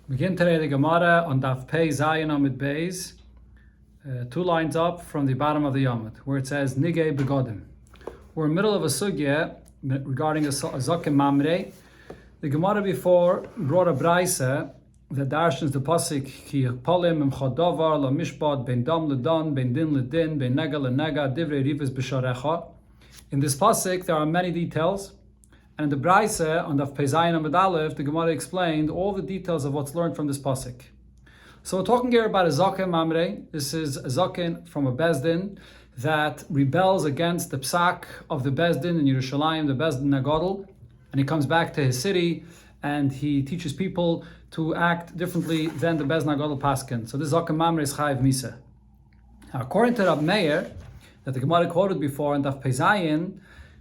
Begin today the Gemara on Daf Pei Zayin Amid Beis, 2 lines up from the bottom of the Yomid, where it says Nigei Begodim. We're in the middle of a sugya regarding a Zaken Mamre. The Gemara before brought a Braise that darshans the pasuk Ki Polim Im Chodavar La Mishpat Ben Dam Ledan Ben Din Ledin Ben Nega Lenega Divrei Rivas B'Sharecha. In this pasuk there are many details. And in the Braise on Daf Pei Zayin Amid Aleph, the Gemara explained all the details of what's learned from this pasuk. So we're talking here about a Zaken Mamre. This is a Zaken from a Bezdin that rebels against the Psak of the Bezdin in Yerushalayim, the Bezdin Nagadol, and he comes back to his city and he teaches people to act differently than the Bezdin Nagadol Paskin. So this Zaken Mamre is Chayiv Misa. Now, according to Rab Meir, that the Gemara quoted before in Daf Pei Zayin,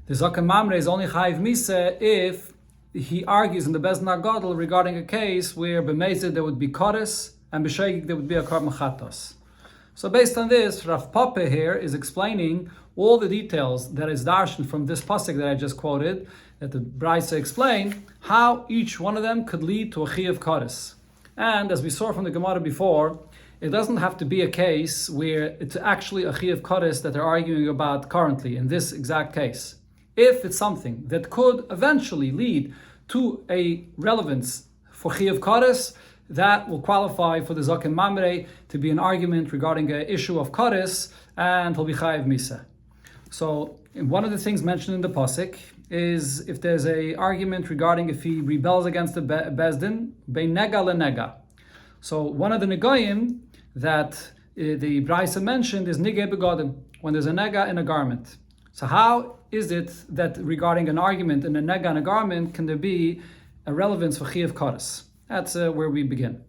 the Zaken Mamre is only Chayiv Misa if he argues in the Bezdin Nagadol regarding a case where b'mezid there would be Kodesh and b'shegig there would be a Karban Chatos. So based on this, Rav Papa here is explaining all the details that is darshan from this pasuk that I just quoted, that the Braise explained, how each one of them could lead to a Chiyuv Kodesh. And as we saw from the Gemara before, it doesn't have to be a case where it's actually a Chiyuv Kodesh that they're arguing about currently, in this exact case. If it's something that could eventually lead to a relevance for Chiyuv Kodesh, that will qualify for the Zaken Mamre to be an argument regarding an issue of Kodesh, and he'll be Chayiv Misa. So one of the things mentioned in the pasuk is if there's an argument regarding if he rebels against the Bezdin, Bein Nega Lenega. So one of the Negoyim that the Braise mentioned is Nigei Begodim, when there's a Nega in a garment. So how is it that regarding an argument in a Nega in a garment can there be a relevance for Chiyuv Kodesh? That's where we begin.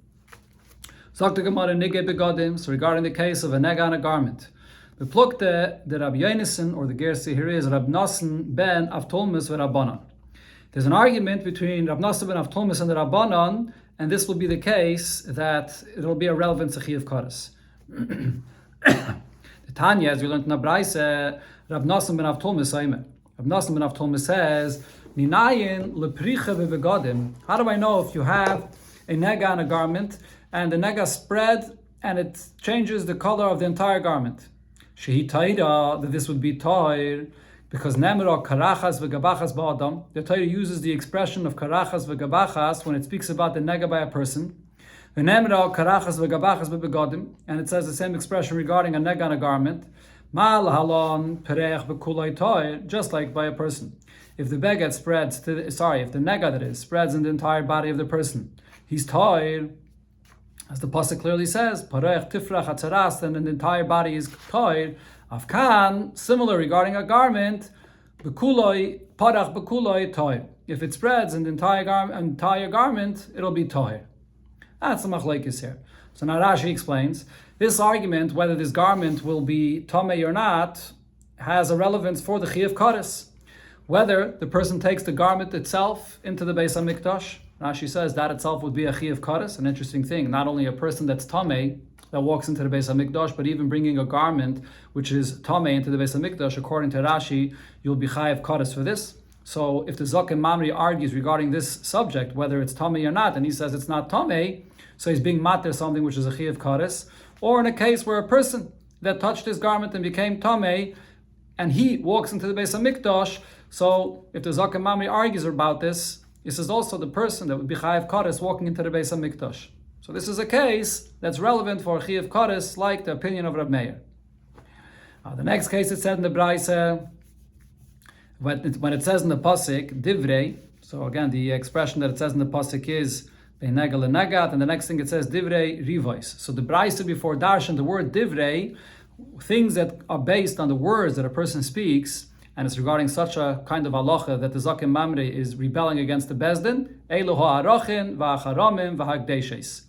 So regarding the case of a nega on a garment, the plukte the Rabbi Yonasan, or the Gersi here is Rab Nasan ben Avtolmus v'Rabbanan. There's an argument between Rab Nasan ben Avtolmus and the Rabbanan, and this will be the case that it will be a relevance to Chiyuv Kodesh. The Tanya, as we learned in the Braise, Rab Nasan ben Avtolmus Rab Nasan ben Avtolmus says, Minayin lepricha bebegadim. How do I know if you have a nega on a garment and the nega spread and it changes the color of the entire garment? Shehi taira, that this would be tair, because nemra karachas v'gabachas ba'adam. The Torah uses the expression of karachas v'gabachas when it speaks about the nega by a person. The nemra karachas v'gabachas bebegadim, and it says the same expression regarding a nega on a garment. Mal halon perech b'kulay tair, just like by a person. If the beged spreads if the nega that is spreads in the entire body of the person, he's tired, as the pasuk clearly says, parech tifrach atzaras, then the entire body is tired. Afkan, similar regarding a garment, bekuloi parach bekuloi tired. If it spreads in the entire garment, it'll be tired. That's the machlekes here. So now Rashi explains this argument, whether this garment will be tamei or not, has a relevance for the Chiyuv Kodesh. Whether the person takes the garment itself into the Beis HaMikdash, Rashi says that itself would be a Chiyuv Kodesh, an interesting thing. Not only a person that's Tamei that walks into the Beis HaMikdash, but even bringing a garment which is Tamei into the Beis HaMikdash, according to Rashi, you'll be Chayiv Kodesh for this. So if the Zaken Mamre argues regarding this subject, whether it's Tamei or not, and he says it's not Tamei, so he's being matir something which is a Chiyuv Kodesh, or in a case where a person that touched his garment and became Tamei, and he walks into the Beis HaMikdash, so if the Zaken Mamre argues about this, this is also the person that would be Chayiv Kodesh walking into the Beis HaMikdash. So this is a case that's relevant for Chiyuv Kodesh, like the opinion of Rab Meir. The next case it said in the Braise, when it says in the pasuk Divrei, so again the expression that it says in the pasuk is Bein Nega Lenegat, and the next thing it says Divrei Rivois. So the Braise before Darshan, the word Divrei, things that are based on the words that a person speaks, and it's regarding such a kind of halacha that the Zaken Mamre is rebelling against the Bezdin, Elu ha'arochin v'acharamim v'hakdeshes.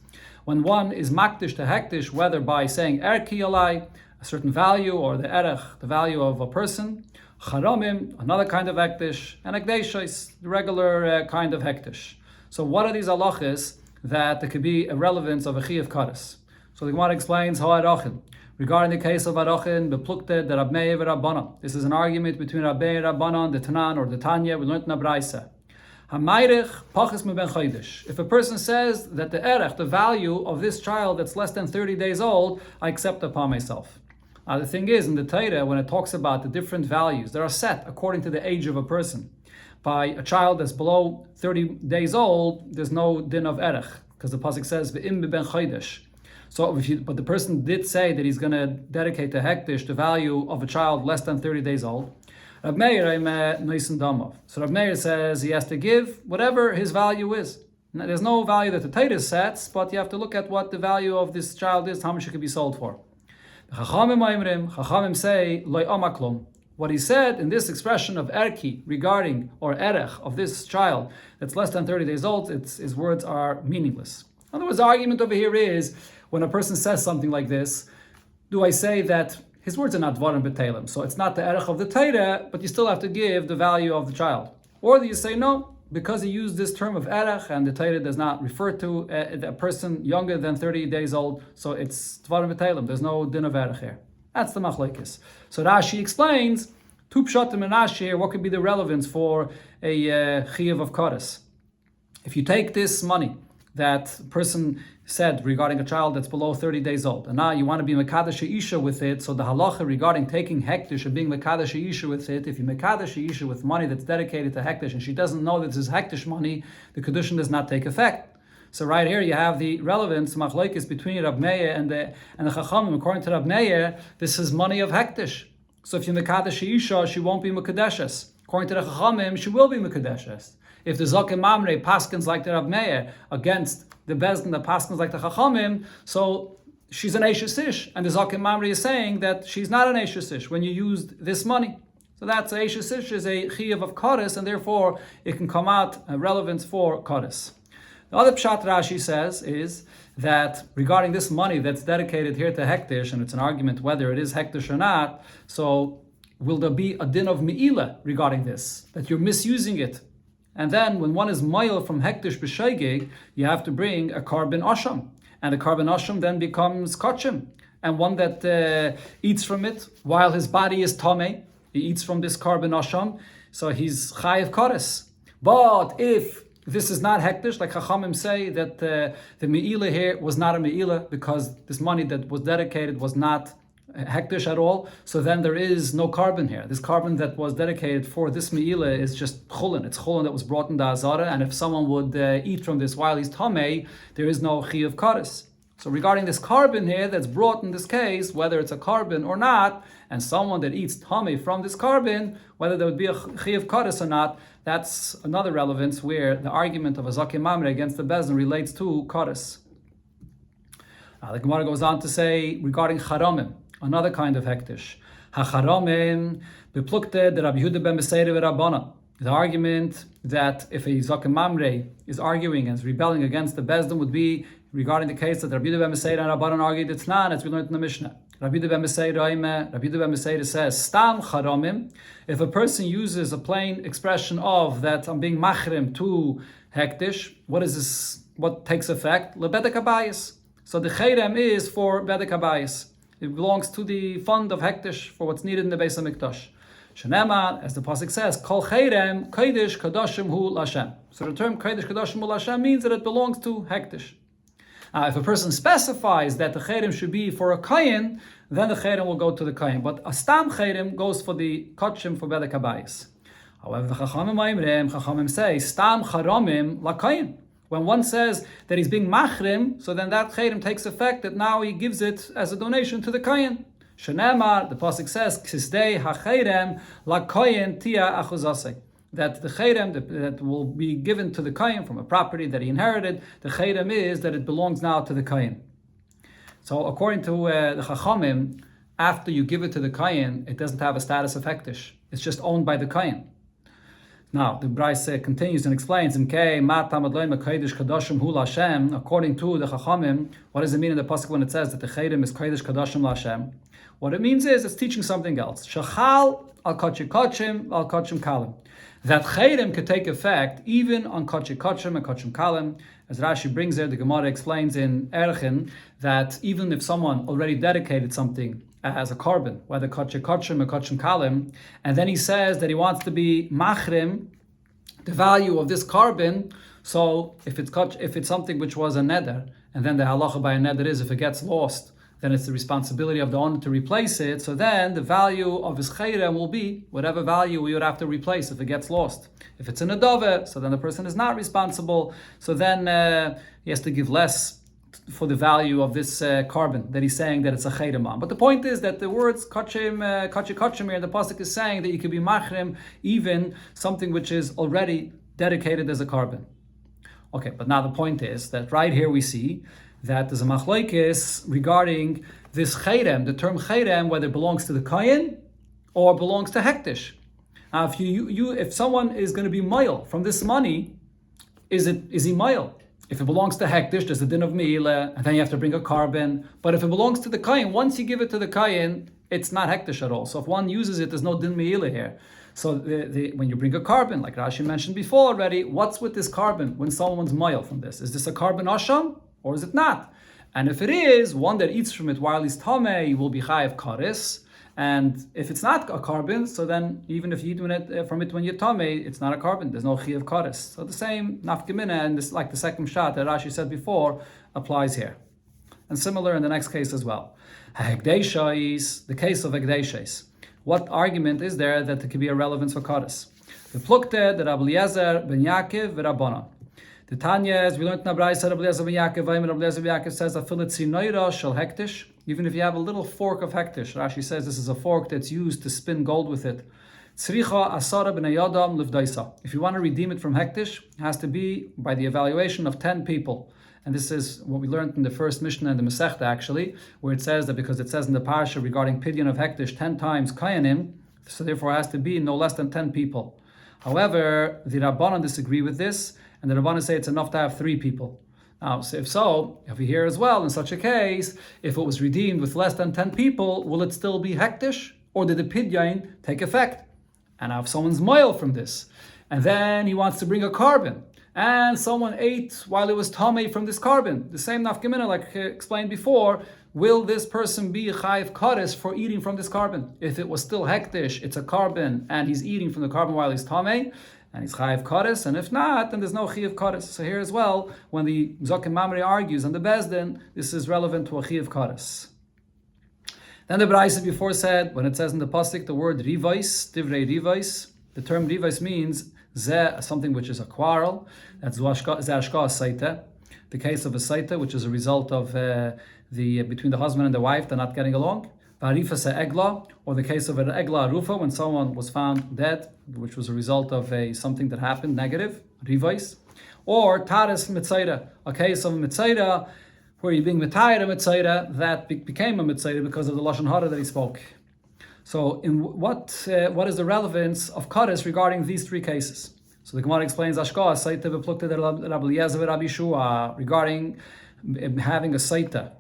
When one is makdish to hektish, whether by saying erki alai, a certain value, or the erech, the value of a person, charamim, another kind of hektish, and hekdeshes, the regular kind of hektish. So what are these halachas that there could be a relevance of a Chiyuv Kodesh? So the Gemara explains ha'arochin. Regarding the case of Arochin, beplukte the Rab Meir v'Rabbanan. This is an argument between Rab Meir and Rabbanan, the Tanan or the Tanya. We learned in the Braise. If a person says that the erech, the value of this child that's less than 30 days old, I accept upon myself. The thing is, in the Torah, when it talks about the different values, they are set according to the age of a person. By a child that's below 30 days old, there's no din of erech, because the pasuk says v'im b'ben chodesh. So, but the person did say that he's going to dedicate to hektish the value of a child less than 30 days old. Rav Meir So Rav Meir says he has to give whatever his value is. Now, there's no value that the Torah sets, but you have to look at what the value of this child is, how much it could be sold for. Chachamim say loy amaklum. What he said in this expression of erki regarding, or erech, of this child that's less than 30 days old, his words are meaningless. In other words, the argument over here is, when a person says something like this, do I say that his words are not dvarim b'telem, so it's not the erech of the Torah, but you still have to give the value of the child? Or do you say, no, because he used this term of erech, and the Torah does not refer to a person younger than 30 days old, so it's dvarim b'telem, there's no din of erech here. That's the machlekes. So Rashi explains, tu pshatim and Rashi, what could be the relevance for a chiyuv of kodesh? If you take this money that person said regarding a child that's below 30 days old, and now you want to be mekadesh isha with it, so the halacha regarding taking hektish and being mekadesh isha with it, if you mekadesh isha with money that's dedicated to hektish, and she doesn't know that this is hektish money, the kedushin does not take effect. So right here you have the relevance machlokes between Rav Meir and the Chachamim. According to Rav Meir, this is money of hektish. So if you mekadesh isha, she won't be mekadeshes. According to the Chachamim, she will be mekadeshes. If the Zaken Mamre paskins like the Rav Meir against the Bezdin that paskins like the Chachamim, so she's an Eishes Ish, and the Zaken Mamre is saying that she's not an Eishes Ish when you used this money. So that's Eishes Ish is a chiyuv of kodesh, and therefore it can come out a relevance for kodesh. The other pshat Rashi says is that regarding this money that's dedicated here to hektish, and it's an argument whether it is hektish or not, so will there be a din of me'ila regarding this, that you're misusing it? And then when one is moil from hektish b'sheigig, you have to bring a carbon asham. And the carbon asham then becomes kachim. And one that eats from it while his body is tameh, he eats from this carbon asham, so he's chayiv kodesh. But if this is not hektish, like Chachamim say that the me'ila here was not a me'ila because this money that was dedicated was not hektish at all, so then there is no carbon here. This carbon that was dedicated for this me'ila is just chulin. It's chulin that was brought in the azara, and if someone would eat from this while he's tamei, there is no chiyuv kodesh. So regarding this carbon here that's brought in this case, whether it's a carbon or not, and someone that eats tamei from this carbon, whether there would be a chiyuv kodesh or not, that's another relevance where the argument of a zaken mamre against the bezdin relates to kodesh. The Gemara goes on to say regarding charamim, another kind of hektish. Hacharamim beplukte de Rabbi Yehuda ben Beseira v'Rabbana. The argument that if a zaken mamre is arguing and is rebelling against the bezdin would be regarding the case that Rabbi Yehuda ben Beseira and Rabbanan argued it's not, as we learned in the Mishnah. Rabbi Yehuda ben Beseira says, Stam charamim, if a person uses a plain expression of that I'm being machrim to hektish, what is this? What takes effect? Lebedek habayis. So the cherem is for bedek habayis. It belongs to the fund of hektish for what's needed in the Beis HaMikdash. Shenema, as the pasuk says, Kol cherem kodesh kadoshim hu l'Hashem. So the term kodesh kadoshim hu l'Hashem means that it belongs to hektish. If a person specifies that the cherem should be for a kayin, then the cherem will go to the kayin. But a stam cherem goes for the kachim for bedek habayis. However, the chachamim say stam charamim la kayin. When one says that he's being machrim, so then that cherem takes effect that now he gives it as a donation to the kayin. Shenemar, the pasuk says, Kisdei hacherem la kayin tia achuzasei. That the cherem that will be given to the kayin from a property that he inherited, the cherem is that it belongs now to the kayin. So according to the chachamim, after you give it to the kayin, it doesn't have a status of hektish. It's just owned by the kayin. Now, the Bryce continues and explains, according to the Chachamim, what does it mean in the pasuk when it says that the cherem is kodesh kadashim l'Hashem? What it means is it's teaching something else. Shachal al kachim kachim al kachim kalim. That cherem could take effect even on kachim kachim and kachim kalim. As Rashi brings there, the Gemara explains in Erchin that even if someone already dedicated something as a carbon, whether kachim kachim or kachim kalim, and then he says that he wants to be machrim the value of this carbon. So if it's something which was a neder, and then the halacha by a neder is if it gets lost, then it's the responsibility of the owner to replace it. So then the value of his chayrem will be whatever value we would have to replace if it gets lost. If it's in a dove, so then the person is not responsible. So then he has to give less for the value of this carbon that he's saying that it's a chayrem on. But the point is that the words kachim here, the pasuk is saying that you could be machrim even something which is already dedicated as a carbon. Okay, but now the point is that right here we see that there's a machlokes regarding this chayrem, the term chayrem, whether it belongs to the kayin or belongs to hektish. Now, if someone is going to be mile from this money, is he mile? If it belongs to hektish, there's a din of meila, and then you have to bring a carbon. But if it belongs to the kayin, once you give it to the kayin, it's not hektish at all. So if one uses it, there's no din meila here. So when you bring a carbon, like Rashi mentioned before already, what's with this carbon when someone's mile from this? Is this a carbon asham or is it not? And if it is, one that eats from it while he's tamei will be chayav kares. And if it's not a carbon, so then even if you eat from it when you're tamei, it's not a carbon. There's no chayav kares. So the same nafkamina and this, like the second shot that Rashi said before, applies here. And similar in the next case as well. Hekdeisha is the case of hekdeishes. What argument is there that there could be a relevance for kares? The plukte, the Rabbi Eliezer ben Yaakov, the Rabbanan. The Tanya, as we learned in Abraham, Rabbi Eliezer ben Yaakov, Rabbi Eliezer ben Yaakov says, "Afilit sinoira shel hektish." Even if you have a little fork of hektish, Rashi says this is a fork that's used to spin gold with it. Tzricha asara b'nei yadam livdaisa. If you want to redeem it from hektish, it has to be by the evaluation of 10 people. And this is what we learned in the first Mishnah and the Masechta actually, where it says that because it says in the Parsha regarding pidyon of hektish 10 times kayanim, so therefore it has to be no less than 10 people. However, the Rabbanan disagree with this, and the Rabbanan say it's enough to have 3 people. Now, so if we hear as well, in such a case, if it was redeemed with less than 10 people, will it still be hektish, or did the pidyon take effect? And now if someone's moil from this, and then he wants to bring a carbon, and someone ate while it was tamei from this carbon, the same nafkamina like explained before, will this person be chayiv kares for eating from this carbon? If it was still hektish, it's a carbon, and he's eating from the carbon while he's tamei, and he's chayiv kares, and if not, then there's no chayiv kares. So here as well, when the Zokim Mamre argues on the Bezdin, this is relevant to a chayiv kares. Then the Braisa before said, when it says in the pasuk the word rivais, divrei rivais, the term rivais means something which is a quarrel. That's zashka saita. The case of a saita, which is a result of between the husband and the wife, they're not getting along. Varifa se egla, or the case of an egla arufa, when someone was found dead, which was a result of something that happened negative, rivais. Or taris mitzaira, a case of mitzaira, where you're being mitayra mitzaira that became a mitzaira because of the lashon hara that he spoke. So, what is the relevance of kares regarding these 3 cases? So the Gemara explains Ashka saita beplukta Rabbi Eliezer Rabbi Shua regarding having a saita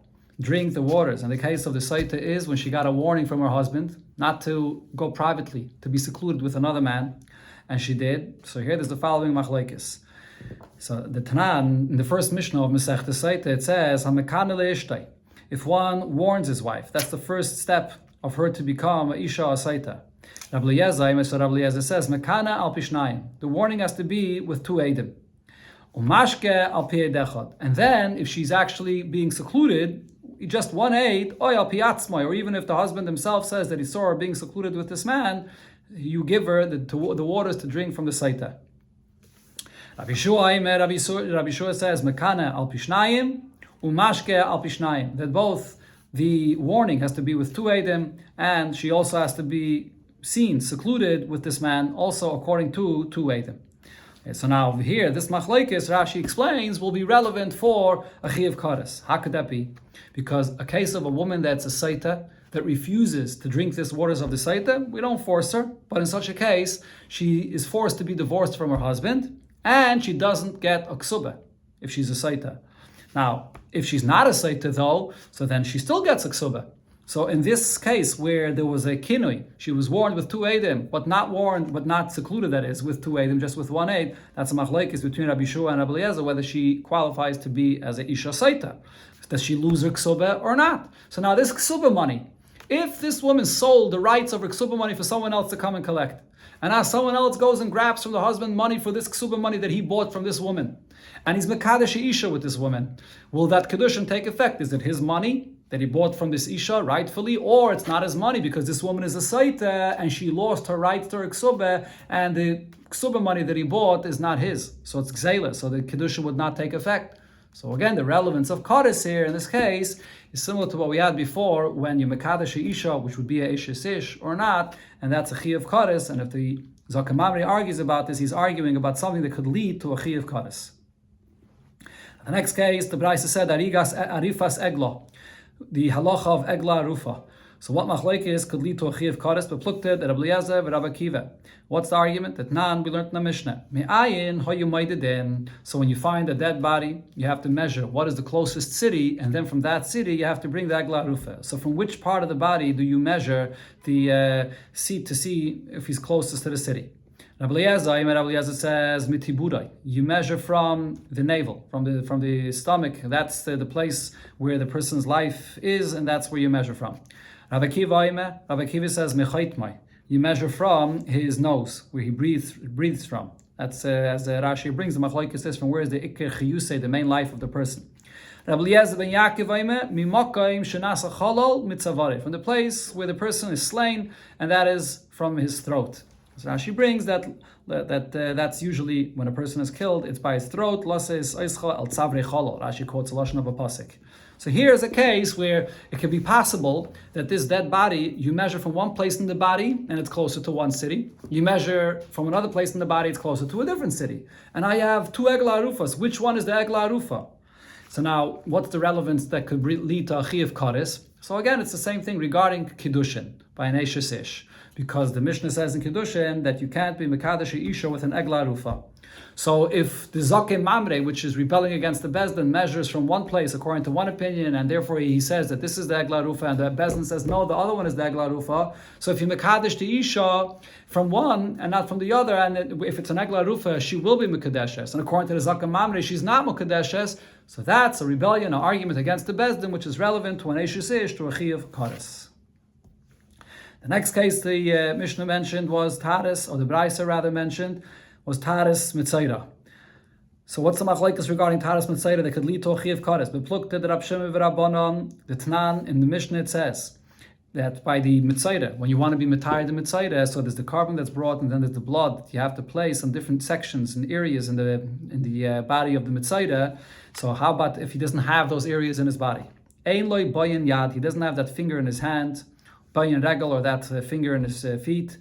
drink the waters. And the case of the saita is when she got a warning from her husband not to go privately, to be secluded with another man, and she did. So here there's the following machlekes. So the Tanan in the first Mishnah of Masechta Saita it says Hamekane leishtai. If one warns his wife, that's the first step of her to become a Isha Asaita. Rabbi Eliezer says, Mekana al pishnayim. The warning has to be with 2 Eidim. Umashke al piedechad. And then, if she's actually being secluded, just 1 Eid, oy al piatzmai, or even if the husband himself says that he saw her being secluded with this man, you give her the waters to drink from the Saita. Rabbi Shua says, Mekana al pishnayim, umashke al pishnayim. That both the warning has to be with 2 Eidim, and she also has to be seen secluded with this man, also according to 2 Eidim. Okay, so now over here, this machlekes Rashi explains will be relevant for a chiyav kares. How could that be? Because a case of a woman that's a saita that refuses to drink this waters of the saita, we don't force her, but in such a case, she is forced to be divorced from her husband, and she doesn't get a ksuba if she's a saita. Now, if she's not a saita though, so then she still gets a ksuba. So in this case where there was a kinui, she was warned with 2 Eidim, but not secluded, that is, with 2 Eidim, just with 1 Eid, that's a machlekes between Rabbi Shua and Rabbi Eliezer, whether she qualifies to be as a Isha Saita. Does she lose her ksuba or not? So now this ksuba money, if this woman sold the rights of her ksuba money for someone else to come and collect, and now someone else goes and grabs from the husband money for this ksuba money that he bought from this woman, and he's mekadesh isha with this woman, will that kedushin take effect? Is it his money that he bought from this isha rightfully, or it's not his money because this woman is a saita and she lost her right to her ksuba, and the ksuba money that he bought is not his, so it's gzela, so the kedushin would not take effect. So again, the relevance of Kodesh here in this case is similar to what we had before when you mekadesh isha, which would be a ish or not, and that's a chi of Kodesh. And if the Zakamamri argues about this, he's arguing about something that could lead to a chi of Kodesh. The next case, the Braisa said arifas egla, the halacha of egla arufa. So what machlokes could lead to a chi of Kodesh? Beplukted Rabbi Eliezer and Rabbi Akiva. What's the argument? That nan, we learned in the Mishnah. Me'ayin hoyu maideden. So when you find a dead body, you have to measure what is the closest city, and then from that city you have to bring the egla arufa. So from which part of the body do you measure the seat to see if he's closest to the city? Rabbi Eliezer says mitibudai. You measure from the navel, from the stomach. That's the place where the person's life is, and that's where you measure from. Rabbi Akiva says mechaitmai. You measure from his nose, where he breathes from. That's as Rashi brings the machlokes is from where is the ikar chiyusei, the main life of the person. Rabbi Eliezer ben Yaakov mimakayim shenasa chalal mitzavari, from the place where the person is slain, and that is from his throat. So Rashi brings that's usually when a person is killed, it's by his throat. Rashi quotes a lashon of a pasuk. So here is a case where it could be possible that this dead body, you measure from one place in the body and it's closer to one city. You measure from another place in the body, it's closer to a different city. And I have two egla arufas. Which one is the egla arufa? So now, what's the relevance that could lead to a chi of Kodesh? So again, it's the same thing regarding Kiddushin by an Eishes Ish. Because the Mishnah says in Kiddushin that you can't be Mekadesh Isha with an Egla Arufa. So if the Zakem Mamre, which is rebelling against the Bezdin, measures from one place according to one opinion, and therefore he says that this is the Egla Arufa, and the Bezdin says no, the other one is the Egla Arufa. So if you Mekadesh the Isha from one and not from the other, and if it's an Egla Arufa, she will be Mekadeshes. And according to the Zakem Mamre, she's not Mekadeshes. So that's a rebellion, an argument against the Bezdin, which is relevant to an Eishes Ish, to a Chi of Kodesh. The next case the Mishnah mentioned was Taris, or the Braisa rather mentioned, was Taris Mitzaira. So what's the machlokes regarding Taris Mitzaira that could lead to a chi of Kodesh? Beplukted Rab Shimon v'Rabbanan, the Tanan, in the Mishnah it says that by the Mitzaira, when you want to be Mitayr the Mitzaira, so there's the carbon that's brought and then there's the blood that you have to place on different sections and areas in the body of the Mitzaira. So how about if he doesn't have those areas in his body? Ein loy bayin yad, he doesn't have that finger in his hand, bayin regel, or that finger in his feet,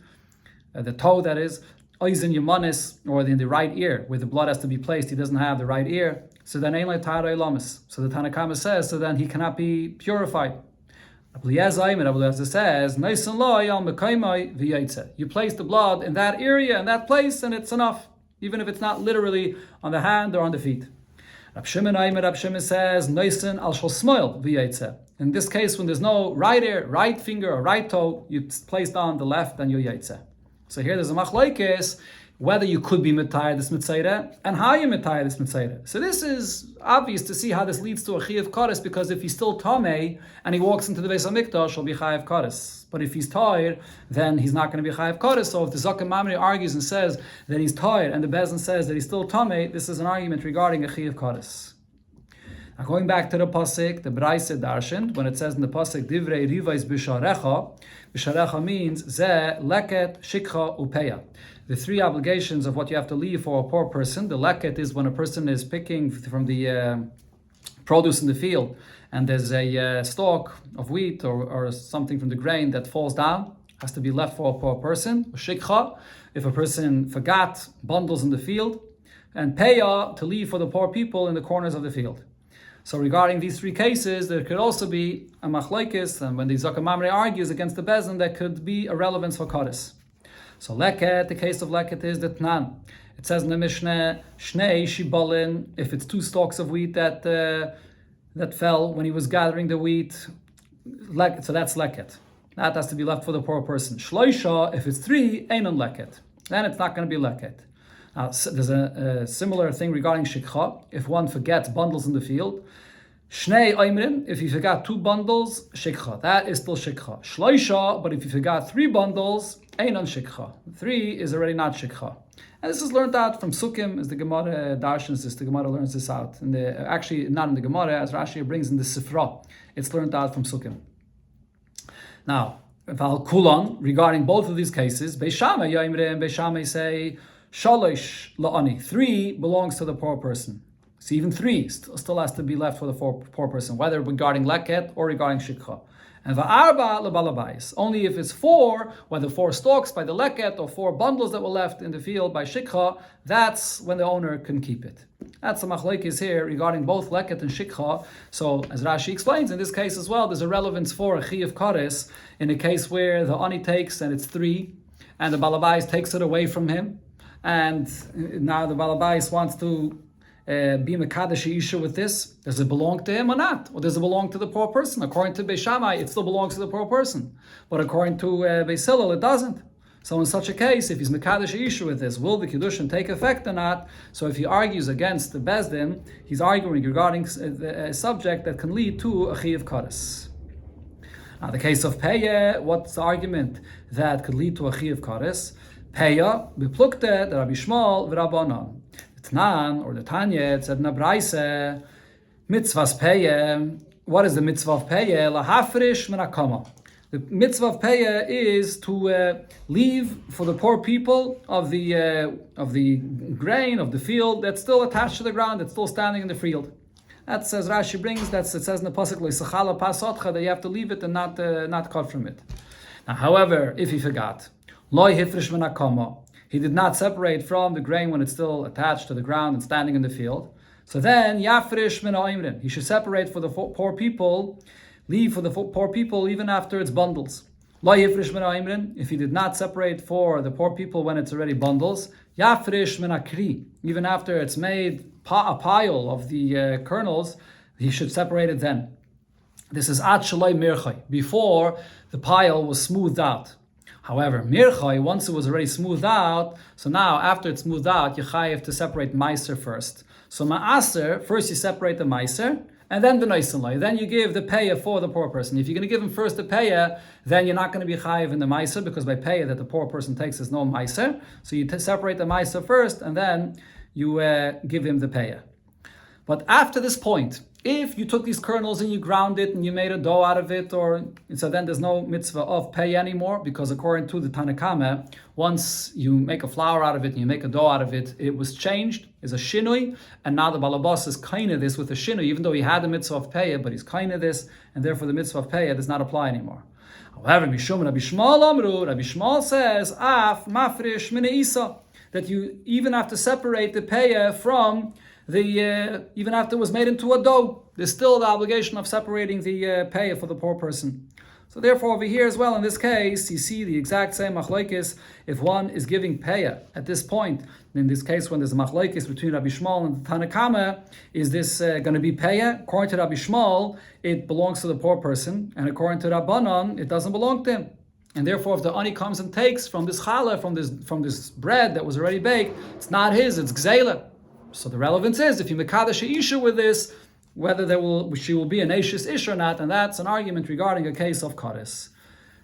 the toe that is, oizen yamanis, or in the right ear, where the blood has to be placed, he doesn't have the right ear. So then ein loy tara ilamis. So the Tanakama says, so then he cannot be purified. Rabbi Eliezer says, you place the blood in that area, in that place, and it's enough, even if it's not literally on the hand or on the feet. Rab Shimon says, in this case, when there's no right ear, right finger, or right toe, you placed on the left and you yaitze. So here there's a machlokes whether you could be mitayr this mitzaira and how you mitayr this mitzaira. So this is obvious to see how this leads to a chi of Kodesh, because if he's still tamei and he walks into the Beis HaMikdash, he'll be chai of Kodesh. But if he's tired, then he's not going to be chai of Kodesh. So if the Zakem Mamre argues and says that he's tired and the Bezdin says that he's still tamei, this is an argument regarding a chi of Kodesh. Now going back to the pasuk, the Braisa darshan, when it says in the pasuk divrei rivais b'sharecha, b'sharecha means zeh leket shikha upeya. The three obligations of what you have to leave for a poor person. The leket is when a person is picking from the produce in the field, and there's a stalk of wheat or something from the grain that falls down, has to be left for a poor person. Shikha, if a person forgot bundles in the field, and peya, to leave for the poor people in the corners of the field. So regarding these three cases, there could also be a machlokes, and when the Zakem Mamre argues against the Bezdin, there could be a relevance for Kodesh. So leket, the case of leket is the Tnan. It says in the Mishnah, Shnei shibolin, if it's two stalks of wheat that fell when he was gathering the wheat, so that's leket. That has to be left for the poor person. Shloisha, if it's three, einon leket. Then it's not going to be leket. Now, there's a similar thing regarding shikha. If one forgets bundles in the field, Shnei oimrim, if you forgot 2 bundles, shikha. That is still shikha. Shloisha, but if you forgot 3 bundles, einon shikha. 3 is already not shikha. And this is learned out from Sukkim, as the Gemara darshans this. The Gemara learns this out. Actually, not in the Gemara, as Rashi brings in the Sifra. It's learned out from Sukkim. Now, Val Kulon, regarding both of these cases, Beishamai Yoimre and Beishamai say, Shalosh La'ani. 3 belongs to the poor person. So even 3 still has to be left for the poor person, whether regarding leket or regarding shikha. And va'arba lebalabais. Only if it's 4, whether 4 stalks by the leket or 4 bundles that were left in the field by shikha, that's when the owner can keep it. That's the machlokes here regarding both leket and shikha. So as Rashi explains, in this case as well, there's a relevance for a chi of kares in a case where the ani takes and it's 3, and the balabais takes it away from him, and now the balabais wants to be mekadesh isha with this. Does it belong to him or not? Or does it belong to the poor person? According to Beis Shammai, it still belongs to the poor person. But according to Beis Hillel, it doesn't. So in such a case, if he's mekadesh isha with this, will the kiddushin take effect or not? So if he argues against the bezdin, he's arguing regarding a subject that can lead to a chi of kares. Now the case of Peya, what's the argument that could lead to a chi of kares? Peya, beplukte, the Rabbi Shmuel, v'Rabbanan. Tnan, or the Tanya, it said Nabraise, mitzvahs peye. What is the mitzvah of peye? Lahafrish menakama. The mitzvah of peye is to leave for the poor people of the grain of the field that's still attached to the ground, that's still standing in the field. That says Rashi brings. It says in the pasuk Leisachala pasotcha that you have to leave it and not cut from it. Now, however, if he forgot, loy hifrish menakama. He did not separate from the grain when it's still attached to the ground and standing in the field. So then, yafrish min ha'imrin. He should separate for the poor people, leave for the poor people even after it's bundles. Lo yifrish min ha'imrin. If he did not separate for the poor people when it's already bundles, yafrish min ha'kri. Even after it's made a pile of the kernels, he should separate it then. This is ad shaloi mirchai, before the pile was smoothed out. However, mirchai, once it was already smoothed out, so now after it's smoothed out, you have to separate meiser first. So ma'aser, first you separate the meiser, and then the noisenlai. Then you give the payah for the poor person. If you're going to give him first the payah, then you're not going to be chayiv in the meiser, because by payah that the poor person takes is no meiser. So you separate the meiser first, and then you give him the payah. But after this point, if you took these kernels and you ground it and you made a dough out of it, so then there's no mitzvah of pay anymore, because according to the Tanakama, once you make a flour out of it and you make a dough out of it, it was changed, is a shinui, and now the balabas is kind of this with a shinui, even though he had the mitzvah of pay, but he's kind of this, and therefore the mitzvah of pay does not apply anymore. However, Mishum Rabbi Shmuel Amru, Rabbi Shmuel says, Af mafrish mine isa, that you even have to separate the payah from even after it was made into a dough, there's still the obligation of separating the payah for the poor person. So therefore, over here as well, in this case, you see the exact same machlokes. If one is giving payah at this point, in this case, when there's a machlokes between Rabbi Shmuel and the Tanakama, is this going to be payah? According to Rabbi Shmuel, it belongs to the poor person, and according to Rabbanan, it doesn't belong to him. And therefore, if the ani comes and takes from this challah, from this bread that was already baked, it's not his, it's gzeila. So the relevance is, if you mekadesh isha with this, whether she will be an Eishis Ish or not, and that's an argument regarding a case of kares.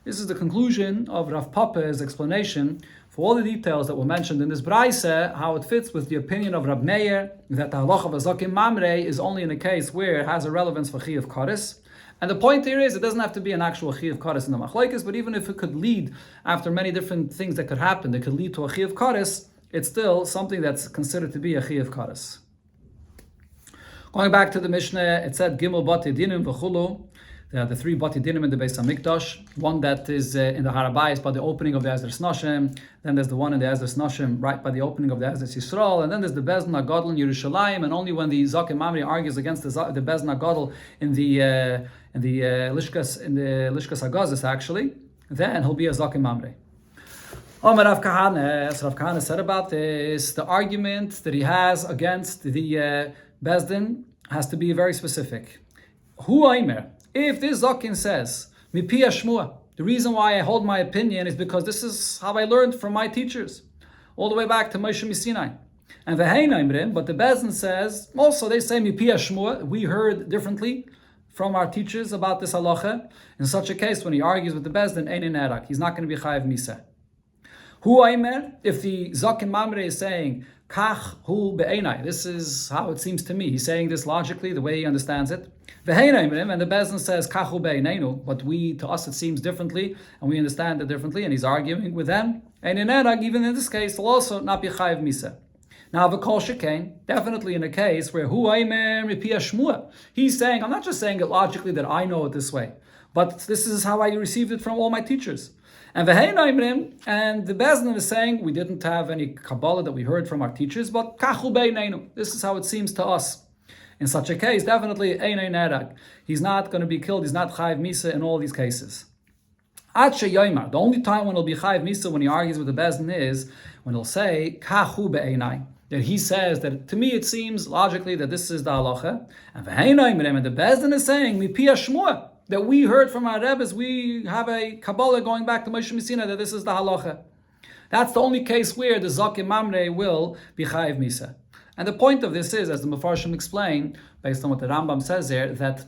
This is the conclusion of Rav Papa's explanation for all the details that were mentioned in this Braise, how it fits with the opinion of Rab Meir, that the halacha of Azakim Mamre is only in a case where it has a relevance for Chi of kares. And the point here is, it doesn't have to be an actual Chi of kares in the machlokes, but even if it could lead, after many different things that could happen, that could lead to a Chi of kares, it's still something that's considered to be a chi of kares. Going back to the Mishnah, it said Gimel Bati Dinim v'chulu. There are the 3 Bati Dinim in the Beis Hamikdash. One that is in the Harabayis by the opening of the Ezras Nashim. Then there's the one in the Ezras Nashim right by the opening of the Ezras Yisrael. And then there's the Bezdin HaGadol in Yerushalayim. And only when the Zakim Mamre argues against the Bezdin HaGadol in the Lishkas HaGazis actually, then he'll be a Zakim Mamre. Rav Kahane said about this, the argument that he has against the Bezdin has to be very specific. Hu Aimer, if this Zakin says, Mipi Shmua, the reason why I hold my opinion is because this is how I learned from my teachers, all the way back to Moshe Sinai. And but the Bezdin says, also they say Mipia Shmua, we heard differently from our teachers about this halacha. In such a case, when he argues with the Bezdin, Ein Erak, he's not going to be Chayav Misa. Hu Aimer, if the Zaken Mamre is saying, Kach hu be'enai, this is how it seems to me. He's saying this logically, the way he understands it. And the Bezdin says, Kach hu be'eneinu, but to us it seems differently, and we understand it differently, and he's arguing with them. And in Erag, even in this case, will also not be Chayav Misa. Now, v'kol shekain, definitely in a case where hu aimer mipia shmua, he's saying, I'm not just saying it logically that I know it this way, but this is how I received it from all my teachers. And the Bezdin is saying, we didn't have any Kabbalah that we heard from our teachers, but kachu beineinu, this is how it seems to us. In such a case, definitely einay nerag. He's not going to be killed, he's not chayiv misa in all these cases. Ad sheyoymar, the only time when he'll be chayiv misa when he argues with the Bezdin is when he'll say kachu beinay, that he says that to me it seems logically that this is the halacha, and the Bezdin is saying mipia shmua, that we heard from our Rebbes, we have a Kabbalah going back to Moshe Messina that this is the halacha. That's the only case where the Zaken Mamre will be chayiv misa. And the point of this is, as the Mefarshim explain, based on what the Rambam says there, that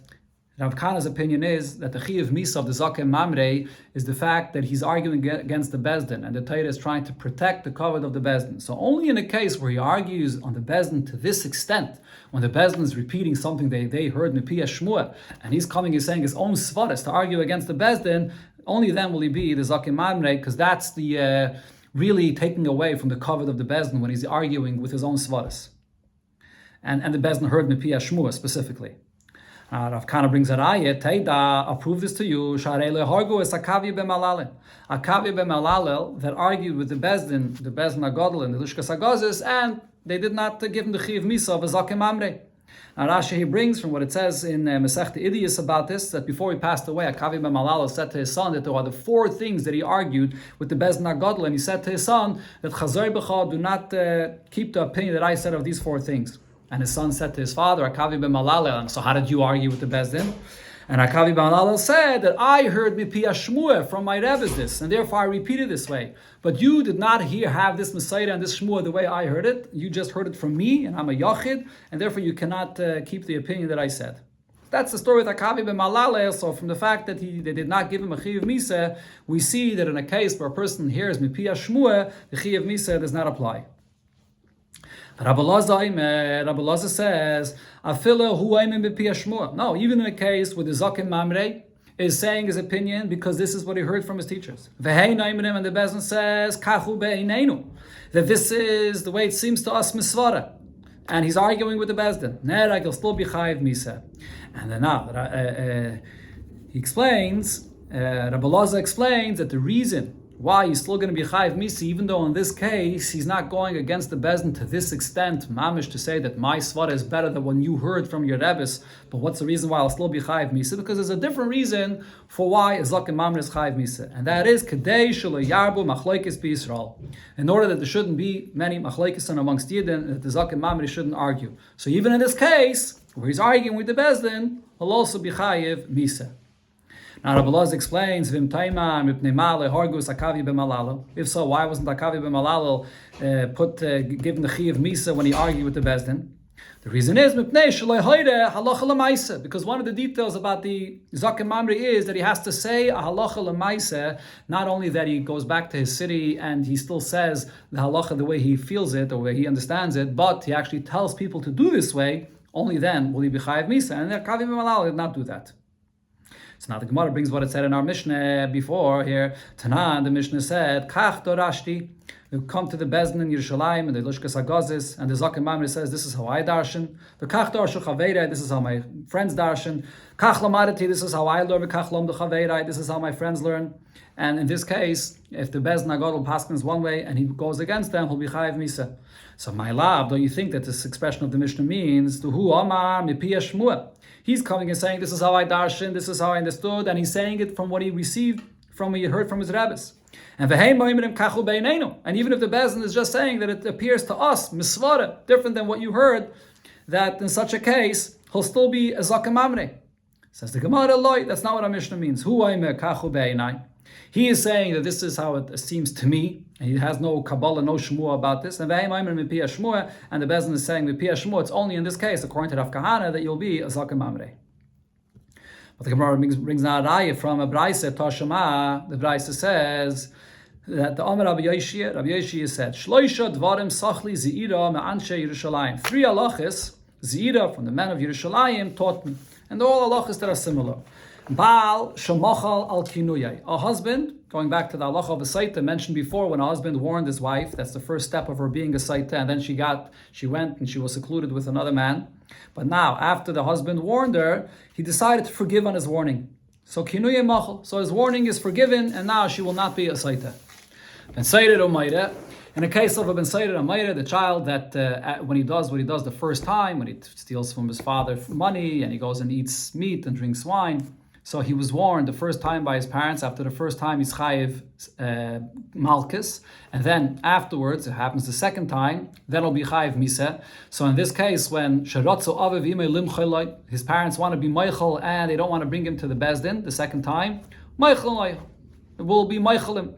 Rav Kana's opinion is that the Chayiv Misa of the Zaken Mamre is the fact that he's arguing against the Bezdin, and the Torah is trying to protect the kavod of the Bezdin. So only in a case where he argues on the Bezdin to this extent, when the Bezdin is repeating something they heard Mipia Shmua, and he's coming and saying his own svaras to argue against the Bezdin, only then will he be the Zaken Mamre, because that's the really taking away from the kavod of the Bezdin when he's arguing with his own svaras. And the Bezdin heard Mipia Shmua specifically. Rav Kana brings a raya, Teida, I'll prove this to you. Sharei lehargu es Akavi b'Malalel. Akavi b'Malalel that argued with the Bezdin Agadol and the Lishkas Agazis, and they did not give him the Chiv Misa of a Zaken Mamre. Now Rashi he brings from what it says in Masechta Idiyos about this, that before he passed away, Akavi b'Malalel said to his son that there are the 4 things that he argued with the Bezdin Agadol, and he said to his son that Chazor b'cha, do not keep the opinion that I said of these 4 things. And his son said to his father, Akavi b'Malalel, so how did you argue with the Bezdin? And Akavi b'Malalel said that I heard Mipia Shmua from my Rebbe's this, and therefore I repeated this way. But you did not have this Messiah and this Shmua the way I heard it. You just heard it from me, and I'm a Yachid, and therefore you cannot keep the opinion that I said. That's the story with Akavi b'Malalel. So from the fact that they did not give him a Chiyav Misa, we see that in a case where a person hears Mipia Shmua, the Chiyav Misa does not apply. Rabbi Lazar says, no, even in a case where the Zaken Mamre is saying his opinion because this is what he heard from his teachers. And the Bezdin says, that this is the way it seems to us misvara. And he's arguing with the Bezdin. Nerag will still be chayiv misa. And then now, he explains, Rabbi Lazar explains that the reason why he's still going to be chayiv misa, even though in this case he's not going against the Bezdin to this extent, mamish, to say that my svara is better than when you heard from your Rebbe's. But what's the reason why I'll still be chayiv misa? Because there's a different reason for why a Zaken Mamre is chayiv misa, and that is kedei shelo yarbu machlokes b'Yisrael. In order that there shouldn't be many machlokes amongst Yidden, that the Zaken Mamre shouldn't argue. So even in this case, where he's arguing with the Bezdin, he'll also be chayiv misa. Now Rabbi Lazar explains, if so, why wasn't Akavi b'Malalel given the Chiyav Misa when he argued with the Bezdin? The reason is because one of the details about the Zaken Mamre is that he has to say a halacha l'maisa, not only that he goes back to his city and he still says the halacha the way he feels it or the way he understands it, but he actually tells people to do this way. Only then will he be chayiv misa, and Akavi b'Malalel did not do that. So now the Gemara brings what it said in our Mishnah before here. Tanan, the Mishnah said, Kach dorashti, you come to the Bezdin in Yerushalayim and the Lishkas Agazis, and the Zaken Mamre says, this is how I darshan. The Kach darshu chaveirei, this is how my friends darshan. Kach lamadati, this is how I learn. Kach lom chaveirei, this is how my friends learn. And in this case, if the Bezdin Agadol paskins one way and he goes against them, he'll be chayiv misa. So my lab, don't you think that this expression of the Mishnah means to hu amar mipia shmua? He's coming and saying, this is how I darshan, this is how I understood, and he's saying it from what he received, from what he heard from his rabbis. And even if the Bezdin is just saying that it appears to us, misvara, different than what you heard, that in such a case, he'll still be a Zaken Mamre. Says the Gemara, that's not what our Mishnah means. Hu kachu beinai. He is saying that this is how it seems to me, and he has no Kabbalah, no Shmua about this. And the Bezdin is saying it's only in this case, according to Rav Kahana, that you'll be a Zaken Mamre. But the Gemara brings now a raya from a Braise Tashama. The Braise says that the Amar Rabbi Yoshia said, Shloisha dvarim sachli zeira me'anshe Yerushalayim. 3 halachas, zeira from the men of Yerushalayim taught me. And all halachas that are similar. Baal shemachal al kinuyai. A husband, going back to the halacha of a saita mentioned before, when a husband warned his wife, that's the first step of her being a saita, and then she went and she was secluded with another man. But now, after the husband warned her, he decided to forgive on his warning. So kinuyai machal. So his warning is forgiven, and now she will not be a saita. Ben saita umayra. In a case of a ben saita umayra, the child that when he does what he does the first time, when he steals from his father money and he goes and eats meat and drinks wine. So he was warned the first time by his parents. After the first time, he's chayiv malchus, and then afterwards, it happens the second time, then it'll be chayiv misa. So in this case, when sharatzu aviv imei limcheloi, his parents want to be meichel and they don't want to bring him to the bezdin the second time, meichel will be meichelim.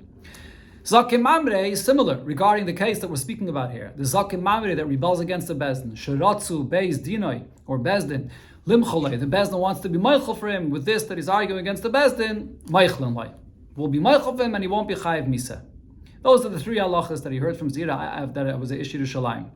Zakim Mamre is similar regarding the case that we're speaking about here. The Zakim Mamre that rebels against the bezdin, sharatzu beis dinoi or bezdin. Limcholei, the Bezdin wants to be Meichel for him with this that he's arguing against the Bezdin, Meichelin Loi. Will be Meichel for him and he won't be Chayiv Misa. Those are the 3 halachas that he heard from Zira that it was an issue to Shalayim.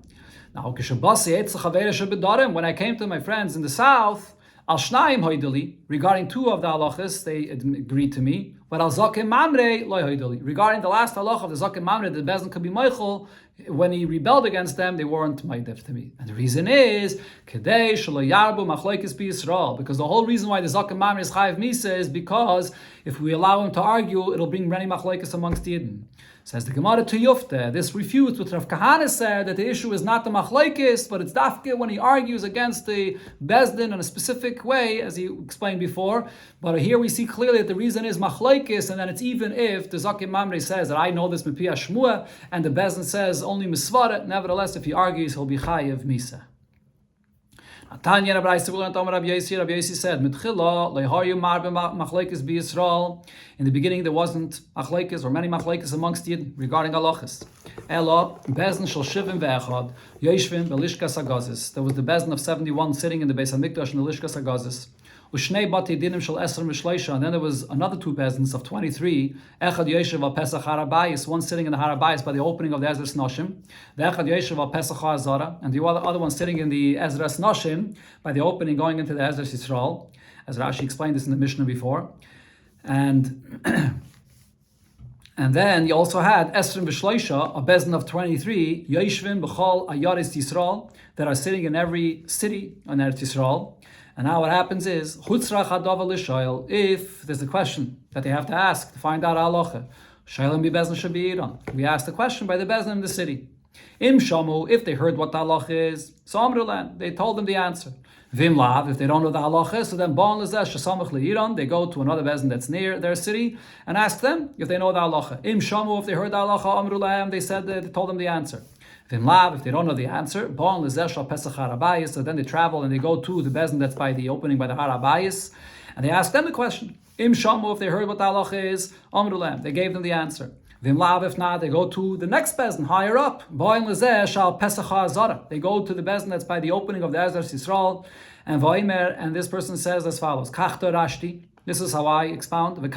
Now, when I came to my friends in the south, Al Shnaim Hoideli, regarding 2 of the halachas, they agreed to me, but Al Zakim Mamre Loi Hoideli. Regarding the last halach of the Zakim Mamre, the Bezdin could be Meichel. When he rebelled against them, they weren't ma'idef to me. And the reason is, Kedei shelo yarbu machlokes b'Yisrael, because the whole reason why the Zaken Mamre is chayiv misa is because if we allow him to argue, it'll bring many machlokes amongst Yidden. Says the Gemara to Yufte, this refutes what Rav Kahana said, that the issue is not the machlokes, but it's dafke when he argues against the Bezdin in a specific way, as he explained before. But here we see clearly that the reason is machlokes, and then it's even if the Zaken Mamre says that I know this mipi Shmua, and the Bezdin says only misvara, nevertheless, if he argues, he'll be chayiv misa. Tanya Rabbi Yosi said, in the beginning there wasn't machlekes or many machlekes amongst Yidden regarding halachas. Ela bezn shel shivim ve'echad yoshvim belishkas hagazis. There was the bezn of 71 sitting in the Beis Hamikdash in the lishkas hagazis. Ushnei bati dinim shel esrim v'shleisha, and then there was another 2 bezdins of 23. Echad yoshev al pesach harabayis, one sitting in the harabayis by the opening of the Ezras Noshim. The echad yoshev al pesach ha'azara, and the other one sitting in the Ezras Noshim by the opening going into the Ezras Yisrael, as Rashi explained this in the Mishnah before. And and then you also had esrim v'shleisha, a bezdin of 23, yoshvim b'chol ayaris Yisrael, that are sitting in every city on Eretz Yisrael. And now what happens is, if there's a question that they have to ask to find out halacha, we ask the question by the bezdin in the city. Im shamu, if they heard what the halacha is, they told them the answer. Vim lav, if they don't know the halacha, so then they go to another bezdin that's near their city and ask them if they know the halacha. Im shamu, if they heard the halacha, they told them the answer. If they don't know the answer, so then they travel and they go to the bezdin that's by the opening by the Harabayis, and they ask them the question. Im shamu, if they heard what the halacha is, they gave them the answer. If not, they go to the next bezdin higher up. They go to the bezdin that's by the opening of the Ezras Yisrael, and this person says as follows: this is how I expound, but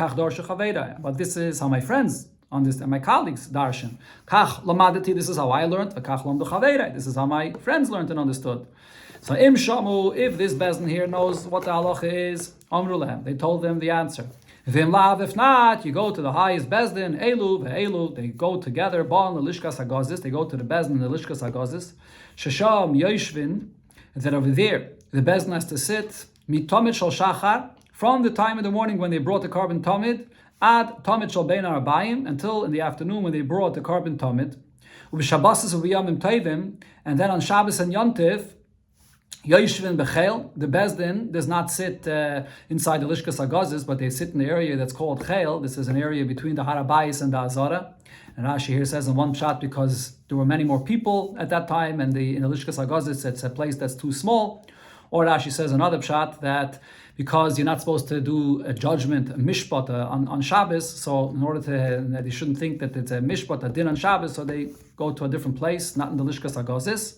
this is how my friends on this and my colleagues darshan. Kach lamadati, this is how I learned. V'kach lamdu chaveirei, this is how my friends learned and understood. So im shamu, if this bezdin here knows what the halacha is, amru lehem, they told them the answer. Vim lav, if not, you go to the highest bezdin, elu ve'elu, they go together, ba'al lishkas hagazis, they go to the bezdin, the lishkas hagazis, shasham yoshvin, that over there, the bezdin has to sit, mitomid shal shachar, from the time in the morning when they brought the carbon tomid, ad tomid shal bein arabayim, until in the afternoon when they brought the carbon tomid, ub'shabbasis ub'yamim tevim, and then on Shabbos and Yontif, Yoshvin bechel, the bezdin does not sit inside the lishkas hagazis, but they sit in the area that's called chel. This is an area between the harabayis and the azara. And Rashi here says in one shot because there were many more people at that time, and in the lishkas hagazis it's a place that's too small. Or Rashi says another pshat that because you're not supposed to do a judgment, a mishpat on Shabbos, so in order that they shouldn't think that it's a mishpat, a din on Shabbos, so they go to a different place, not in the Lishkas HaGozis.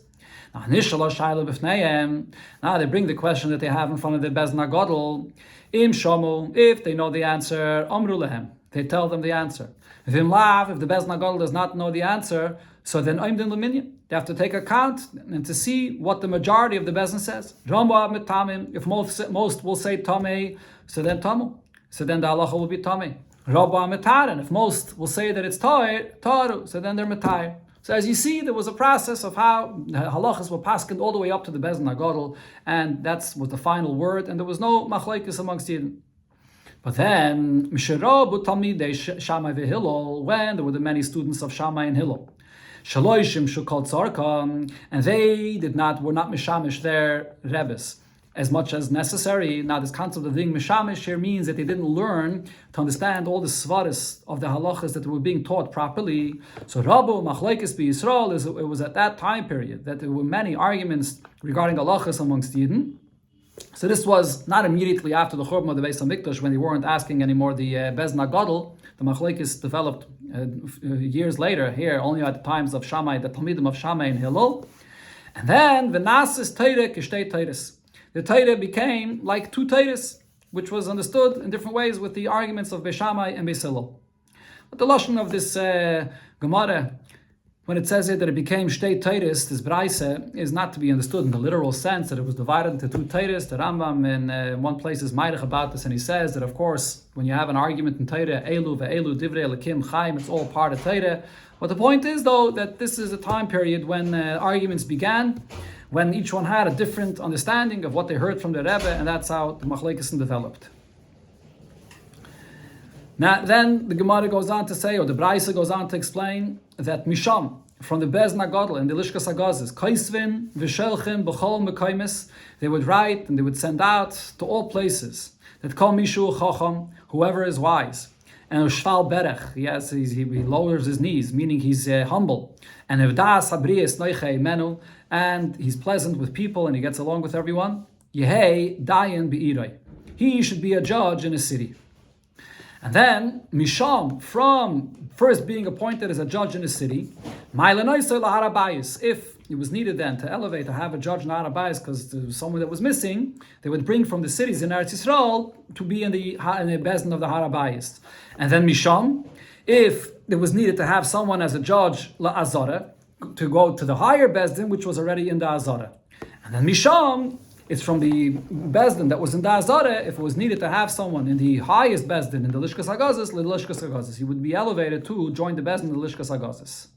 Now they bring the question that they have in front of the Bezna Gadol. Im Shomu, if they know the answer, Amru Lehem, they tell them the answer. If the Bezna Gadol does not know the answer, so then Oimdin Luminyan. They have to take account and to see what the majority of the Bezna says. If most will say Tameh, so then Tamu. So then the halacha will be Tameh. And if most will say that it's Taru, so then they're Matayr. So as you see, there was a process of how the halachas were paskened all the way up to the Bezna Gadol, and that was the final word, and there was no machlekes amongst Yidden. But then, Misherabu Talmidei Shammai veHillel, when there were the many students of Shammai and Hillel, Shaloishim Shukot Tzarka, and they were not mishamish their rebbes as much as necessary. Now, this concept of being mishamish here means that they didn't learn to understand all the svaris of the halachas that were being taught properly. So, Rabu Machlekes BiYisrael, it was at that time period that there were many arguments regarding halachas amongst Yidden. So this was not immediately after the Churban of the Beis HaMikdash, when they weren't asking anymore the Bezna Gadol. The Machlekes developed years later, here only at the times of Shammai, the Talmidim of Shammai and Hillel. And then V'nasis Teire Kishtei Teires. The Teire became like two Teires, which was understood in different ways with the arguments of Beis Shammai and Beis Hillel. But the lashon of this Gemara, when it says here that it became Shtei Teires, this Braise, is not to be understood in the literal sense that it was divided into two Teires. The Rambam in one place is Meirich about this, and he says that, of course, when you have an argument in Teire, Elu ve'elu divrei Elokim Chaim, it's all part of Teire. But the point is, though, that this is a time period when arguments began, when each one had a different understanding of what they heard from the Rebbe, and that's how the Machlekesen developed. Now, then the Gemara goes on to say, or the Braise goes on to explain, that Misham, from the Bezna Gadol and the Lishkas HaGozis, Kaisvin, Vishelchim, B'chol Mekaimis, they would write and they would send out to all places that Kol Mishu Chacham, whoever is wise, and Ushval Berech, he lowers his knees, meaning he's humble, and Evdas Habriyas Noichei Menu, and he's pleasant with people and he gets along with everyone. Yehei Dayan Be'iroi, he should be a judge in a city. And then, Misham, from first being appointed as a judge in a city, if it was needed then to elevate, to have a judge in Arabayis, because there was someone that was missing, they would bring from the cities in Eretz Yisrael to be in the Bezdin of the Harabayis. And then Misham, if it was needed to have someone as a judge, La'azara, to go to the higher Bezdin, which was already in the Azara. And then Misham, it's from the Bezdin that was in the Azara. If it was needed to have someone in the highest Bezdin, in the Lishkas HaGozis, he would be elevated to join the Bezdin in the Lishkas HaGozis.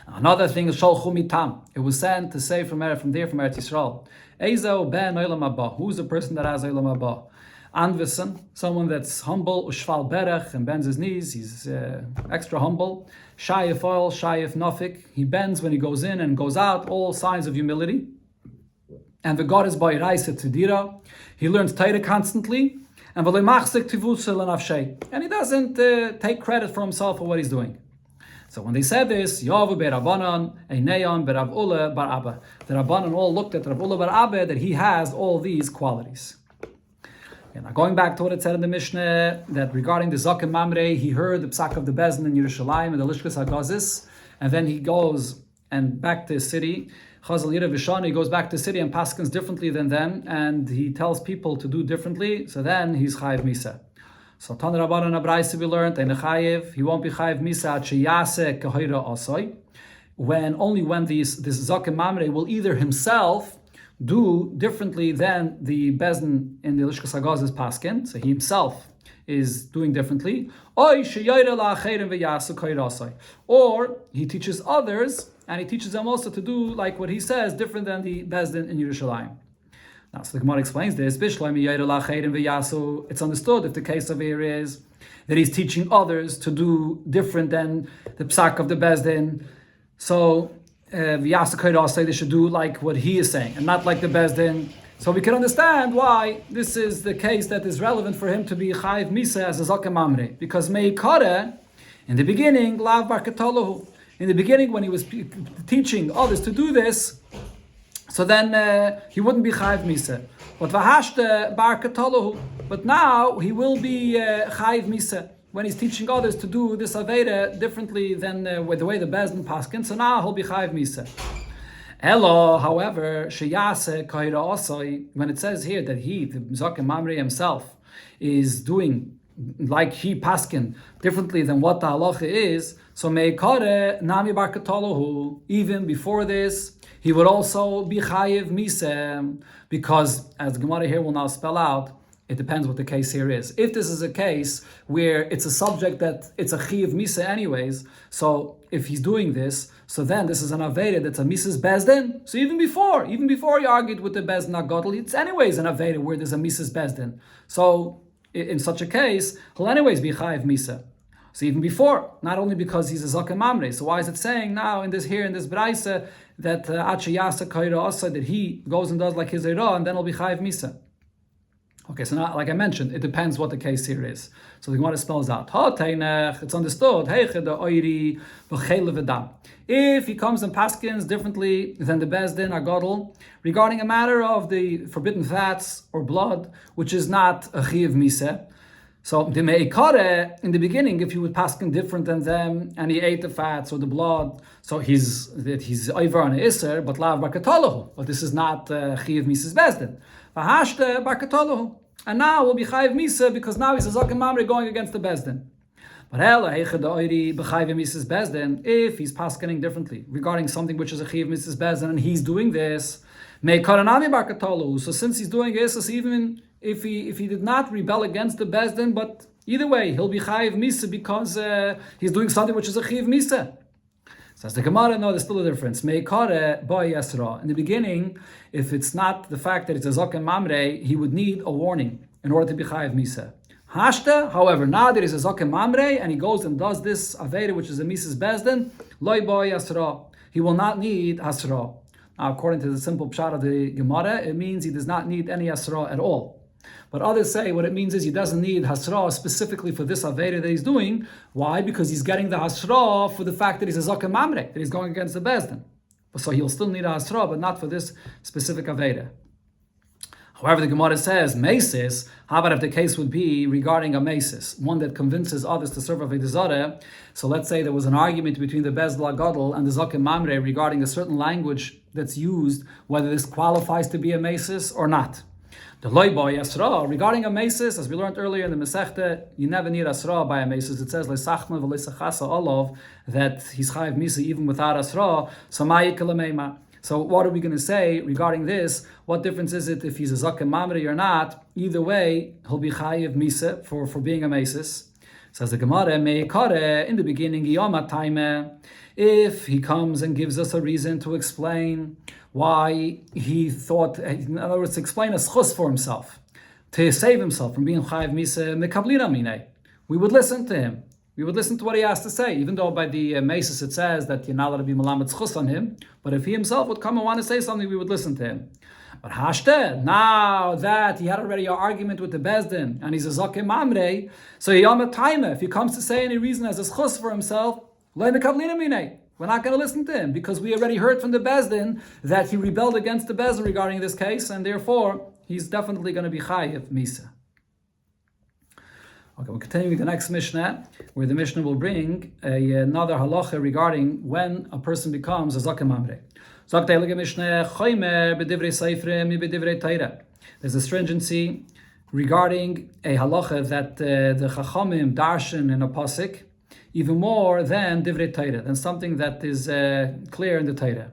Another thing is Sholchu Mitam. It was sent to say from Eretz Yisrael, Ezo ben Olam Haba. Who's the person that has Olam Haba? Anvisen, someone that's humble, Ushval Berech, and bends his knees. He's extra humble. Shayef oil, Shayef nafik. He bends when he goes in and goes out. All signs of humility. And the God is by Raisa Tidira. He learns Torah constantly. And he doesn't take credit for himself for what he's doing. So when they said this, Yavu be'Rabbanan, Eineyan be'Rav Ula bar Abba. The Rabbanan all looked at Rav Ula bar Abba that he has all these qualities. And now going back to what it said in the Mishnah, that regarding the Zaken Mamre, he heard the Psak of the Bezdin in Yerushalayim and the Lishkas HaGozis, and then he goes and back to his city. Chazal Yira Vishani, he goes back to the city and paskins differently than them, and he tells people to do differently, so then he's Chayiv Misa. So Tan Rabbanan Abraisa we learned, he won't be Chayiv Misa at Sheyase Kahira Asoi, only when this Zaken Mamre will either himself do differently than the Bezdin in the Lishkas HaGozis paskin, so he himself is doing differently, or he teaches others, and he teaches them also to do like what he says, different than the Bezdin in Yerushalayim. Now, so the Gemara explains this. It's understood if the case of here is that he's teaching others to do different than the psak of the Bezdin. So, they should do like what he is saying, and not like the Bezdin. So we can understand why this is the case that is relevant for him to be Chayiv Misa as a Zaken Mamre. Because Meikare, in the beginning, Lav Bar Ketalohu, in the beginning when he was teaching others to do this, so then he wouldn't be chayiv misa. But v'hashte bar katalahu. But now he will be chayiv misa when he's teaching others to do this aveda differently than with the way the Bezdin paskin. So now he'll be chayiv misa. Elo, however, sheyase kaira osai, when it says here that he, the Zaken Mamre himself, is doing like he paskin differently than what the halacha is, so meikare nami bar katalahu, even before this, he would also be chayiv misa, because as the Gemara here will now spell out, it depends what the case here is. If this is a case where it's a subject that it's a chayiv misa anyways, so if he's doing this, so then this is an aveda that's a misas bezdin. So even before he argued with the bezdin agadol, it's anyways an aveda where there's a misas bezdin. So in such a case, he'll anyways be chayiv misa. So even before, not only because he's a zaken mamre. So why is it saying now in this braisa that achiyasa kaira asa, that he goes and does like his era and then he'll be chayiv misa? Okay, so now, like I mentioned, it depends what the case here is. So the Gemara spells out, it's understood, if he comes and paskins differently than the Bezdin Agadol regarding a matter of the forbidden fats or blood, which is not a chiv misa. So the meikare, in the beginning, if he would paskin different than them and he ate the fats or the blood, so he's over on iser, but lav barkatalahu. But this is not chiv misas Bezdin. V'hashte barkatalahu. And now we'll be chayiv misa because now he's a zaken mamre going against the Bezdin. But if he's paskening differently regarding something which is a chiv misas Bezdin and he's doing this, so since he's doing this, so even if he did not rebel against the Bezdin, but either way he'll be chayiv misa because he's doing something which is a chiv misa. Says the Gemara, no, there's still a difference. In the beginning, if it's not the fact that it's a zaken mamre, he would need a warning in order to be chayiv misa. Hashta, however, now that he's a zaken mamre and he goes and does this aveda, which is a misas bezdin, loy boy yasra, he will not need hasra. Now, according to the simple pshat of the Gemara, it means he does not need any hasra at all. But others say what it means is he doesn't need hasra specifically for this aveda that he's doing. Why? Because he's getting the hasra for the fact that he's a zaken mamre, that he's going against the bezdin. So he'll still need a hasra, but not for this specific aveda. However, the Gemara says, mesis, how about if the case would be regarding a mesis, one that convinces others to serve Avodah Zarah? So let's say there was an argument between the Bezdin Agadol and the Zaken Mamre regarding a certain language that's used, whether this qualifies to be a mesis or not. The loy boy asra, regarding a mesis, as we learned earlier in the Masechta, you never need asra by a mesis. It says leisachma v'leisachasa olav, that he's chayiv misa even without asra. So what are we going to say regarding this? What difference is it if he's a zaken mamre or not? Either way, he'll be chayiv misa for being a mesis. Says the Gemara, meikare, in the beginning, yoma taime, if he comes and gives us a reason to explain why he thought, in other words, to explain a schus for himself, to save himself from being chayiv misa mekablina mine, we would listen to him. We would listen to what he has to say, even though by the mesis it says that you're not allowed to be malamed schus on him. But if he himself would come and want to say something, we would listen to him. But hashte, now that he had already an argument with the Bezdin and he's a zaken mamre, so yom taime, if he comes to say any reason as a schus for himself, we're not going to listen to him because we already heard from the Bezdin that he rebelled against the Bezdin regarding this case, and therefore he's definitely going to be chayiv misa. Okay, we're continuing the next Mishnah, where the Mishnah will bring another halacha regarding when a person becomes a zaken mamre. There's a stringency regarding a halacha that the Chachamim darshan in a pasuk, even more than divrei Torah, than something that is clear in the Torah.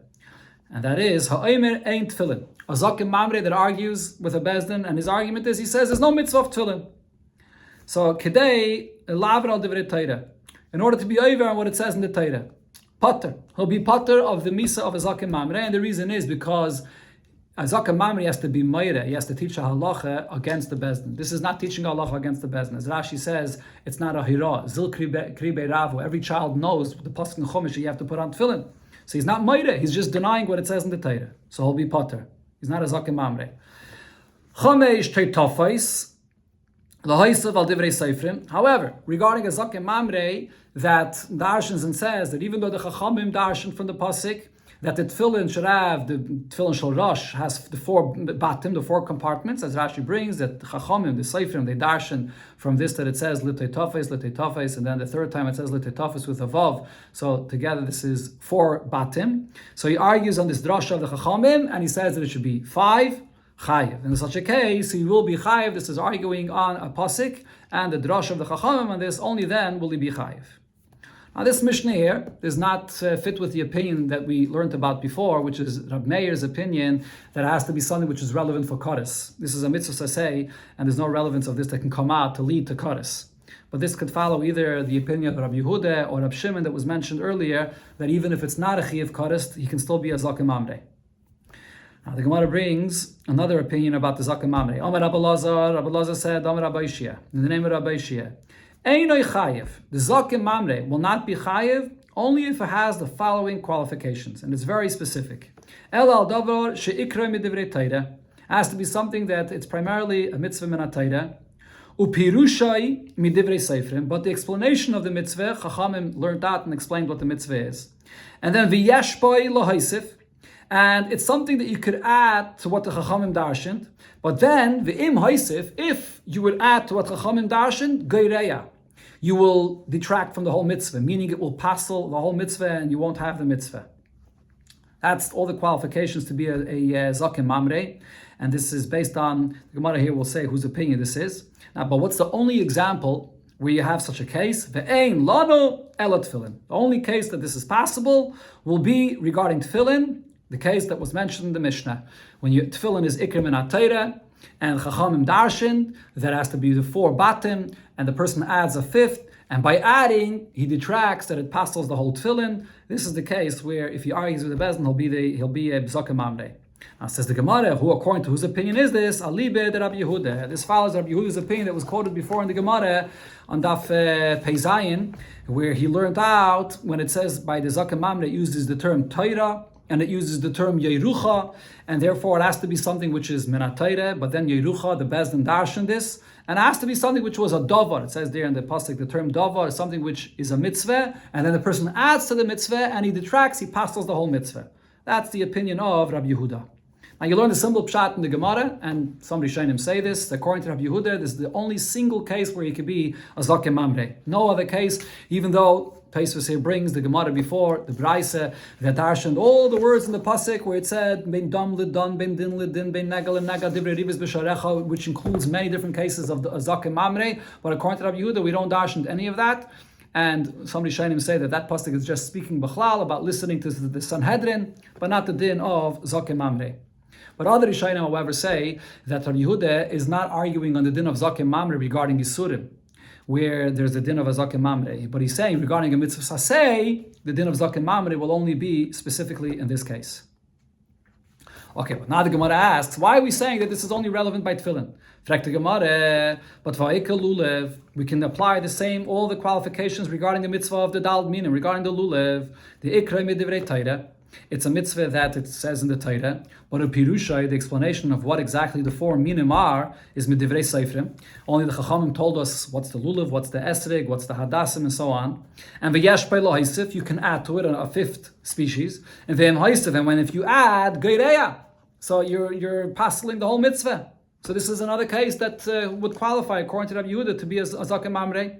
And that is, ha'omer ein tefillin. A zaken mamre that argues with a bezdin, and his argument is, he says, there's no mitzvah of tefillin. So, kedei laver al divrei Torah, in order to be over on what it says in the Torah, pater. He'll be pater of the misa of a zaken mamre, and the reason is because a zaken mamre has to be meire, he has to teach a halacha against the bezdin. This is not teaching a halacha against the bezdin. As Rashi says, it's not a hira, zil kribe ravu. Every child knows the pasuk in Chumash you have to put on tefillin. So he's not meire, he's just denying what it says in the Torah. So he'll be pater. He's not a zaken mamre. Chamesh teitafais. However, regarding a zaken mamre that darshans and says that even though the chachamim darshan from the pasuk that the tefillin should have, the tefillin shel rosh has the 4 batim, the 4 compartments, as Rashi brings, that the Chachamim, the Seifrim, they darshan from this that it says litei tafes, and then the third time it says litei tafes with a vav. So together this is 4 batim. So he argues on this drasha of the Chachamim, and he says that it should be 5 chayiv. In such a case, he will be chayiv. This is arguing on a pasuk and the drasha of the Chachamim, and this only then will he be chayiv. Now this Mishnah here does not fit with the opinion that we learned about before, which is Rab Meir's opinion that it has to be something which is relevant for Kodesh. This is a mitzvah saseh, and there's no relevance of this that can come out to lead to Kodesh. But this could follow either the opinion of Rab Yehuda or Rab Shimon that was mentioned earlier, that even if it's not a chiyuv Kodesh, he can still be a zaken mamre. Now the Gemara brings another opinion about the zaken mamre. Amar Rabbi Lazar said, Amar Rabbi Ishia, in the name of Rabbi Ishia, Einoi chayiv. The zaken mamre will not be chayiv only if it has the following qualifications, and it's very specific. El al davar sheikra midivrei Torah has to be something that it's primarily a mitzvah min Torah. Upirushai midivrei seifrim, but the explanation of the mitzvah, Chachamim learned out and explained what the mitzvah is. And then v'yashboi lo haisif, and it's something that you could add to what the Chachamim darshaned. But then v'im haisif, if you would add to what Chachamim darshaned, geireya, you will detract from the whole mitzvah, meaning it will passel the whole mitzvah and you won't have the mitzvah. That's all the qualifications to be a zaken mamre, and this is based on, the Gemara here will say whose opinion this is. Now, but what's the only example where you have such a case? Ve'ein lano ela tefillin. The only case that this is possible will be regarding tefillin, the case that was mentioned in the Mishnah. When tefillin is ikrim min Torah, and Chachamim darshan, that has to be the 4 batim, and the person adds a 5th, and by adding, he detracts that it pastels the whole tefillin. This is the case where if he argues with the Bezdin, he'll be a zaken mamre. Now says the Gemara, who according to whose opinion is this? Alibe de Rabbi Yehuda. This follows Rabbi Yehuda's opinion that was quoted before in the Gemara on Daf Pei Zayin, where he learned out when it says by the zaken mamre, it uses the term Torah, and it uses the term Yerucha, and therefore it has to be something which is min Torah, but then Yerucha, the Bezdin darshan this, and it has to be something which was a davar. It says there in the pasuk, the term davar is something which is a mitzvah, and then the person adds to the mitzvah, and he detracts, he pastels the whole mitzvah. That's the opinion of Rabbi Yehuda. Now you learn the simple pshat in the Gemara, and somebody Shainim say this, according to Rabbi Yehuda, this is the only single case where he could be a zaken mamre. No other case, even though Pesach here brings the Gemara before, the Braise, that darshaned all the words in the pasuk where it said ben dam lidon, ben din lidin, ben nagal and nagal divrei ribis b'sharecha, which includes many different cases of the zaken mamre. But according to Rabbi Yehuda, we don't darshan any of that. And somebody Shainim say that pasuk is just speaking b'chlal about listening to the Sanhedrin, but not the din of zaken mamre. But other Rishonim, however, say that Rabbi Yehuda is not arguing on the din of zaken mamre regarding Yisurim, where there's a din of a zaken mamre. But he's saying regarding a mitzvah saseh, the din of zaken mamre will only be specifically in this case. Okay, but now the Gemara asks, why are we saying that this is only relevant by tefillin? Fragt the Gemara, but va'ikal lulev, we can apply the same, all the qualifications regarding the mitzvah of the dal minim, regarding the lulev, the ikra midivrei Torah. It's a mitzvah that it says in the Torah, but a pirushai, the explanation of what exactly the 4 minim are, is midivrei seifrim. Only the Chachamim told us what's the lulav, what's the esrig, what's the hadassim, and so on. And v'yesh lo haisif, you can add to it a 5th species. And v'em haisif, and when if you add geireya, so you're passing the whole mitzvah. So this is another case that would qualify, according to Rabbi Yehuda, to be a zaken mamre.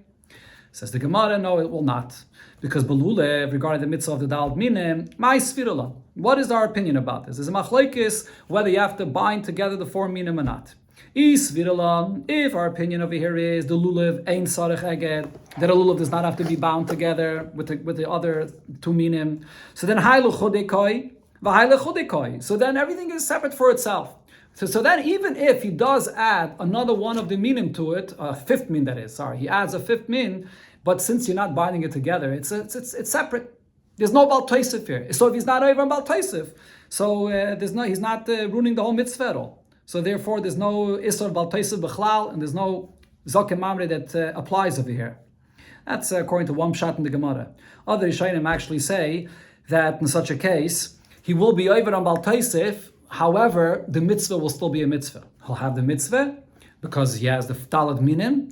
Says the Gemara, no, it will not. Because Belulev, regarding the mitzvah of the Dal Minim, my svirula. What is our opinion about this? There's a machlekes whether you have to bind together the 4 minim or not. If our opinion over here is the lulav ein sarich eged, that a lulav does not have to be bound together with the other 2 minim, so then haylu chodekoi, v'haylu chodekoi. So then everything is separate for itself. So then even if he does add another one of the minim to it, a 5th min that is, he adds a 5th min, but since you're not binding it together, it's separate. There's no Bal Tosef here. So if he's not over on Bal Tosef, so he's not ruining the whole mitzvah at all. So therefore there's no Isser Bal Tosef B'chlal, and there's no Zaken Mamre that applies over here. That's according to one pshat in the Gemara. Other Rishonim actually say that in such a case, he will be over on Bal Tosef. However, the mitzvah will still be a mitzvah. He'll have the mitzvah because he has the Talad Minim,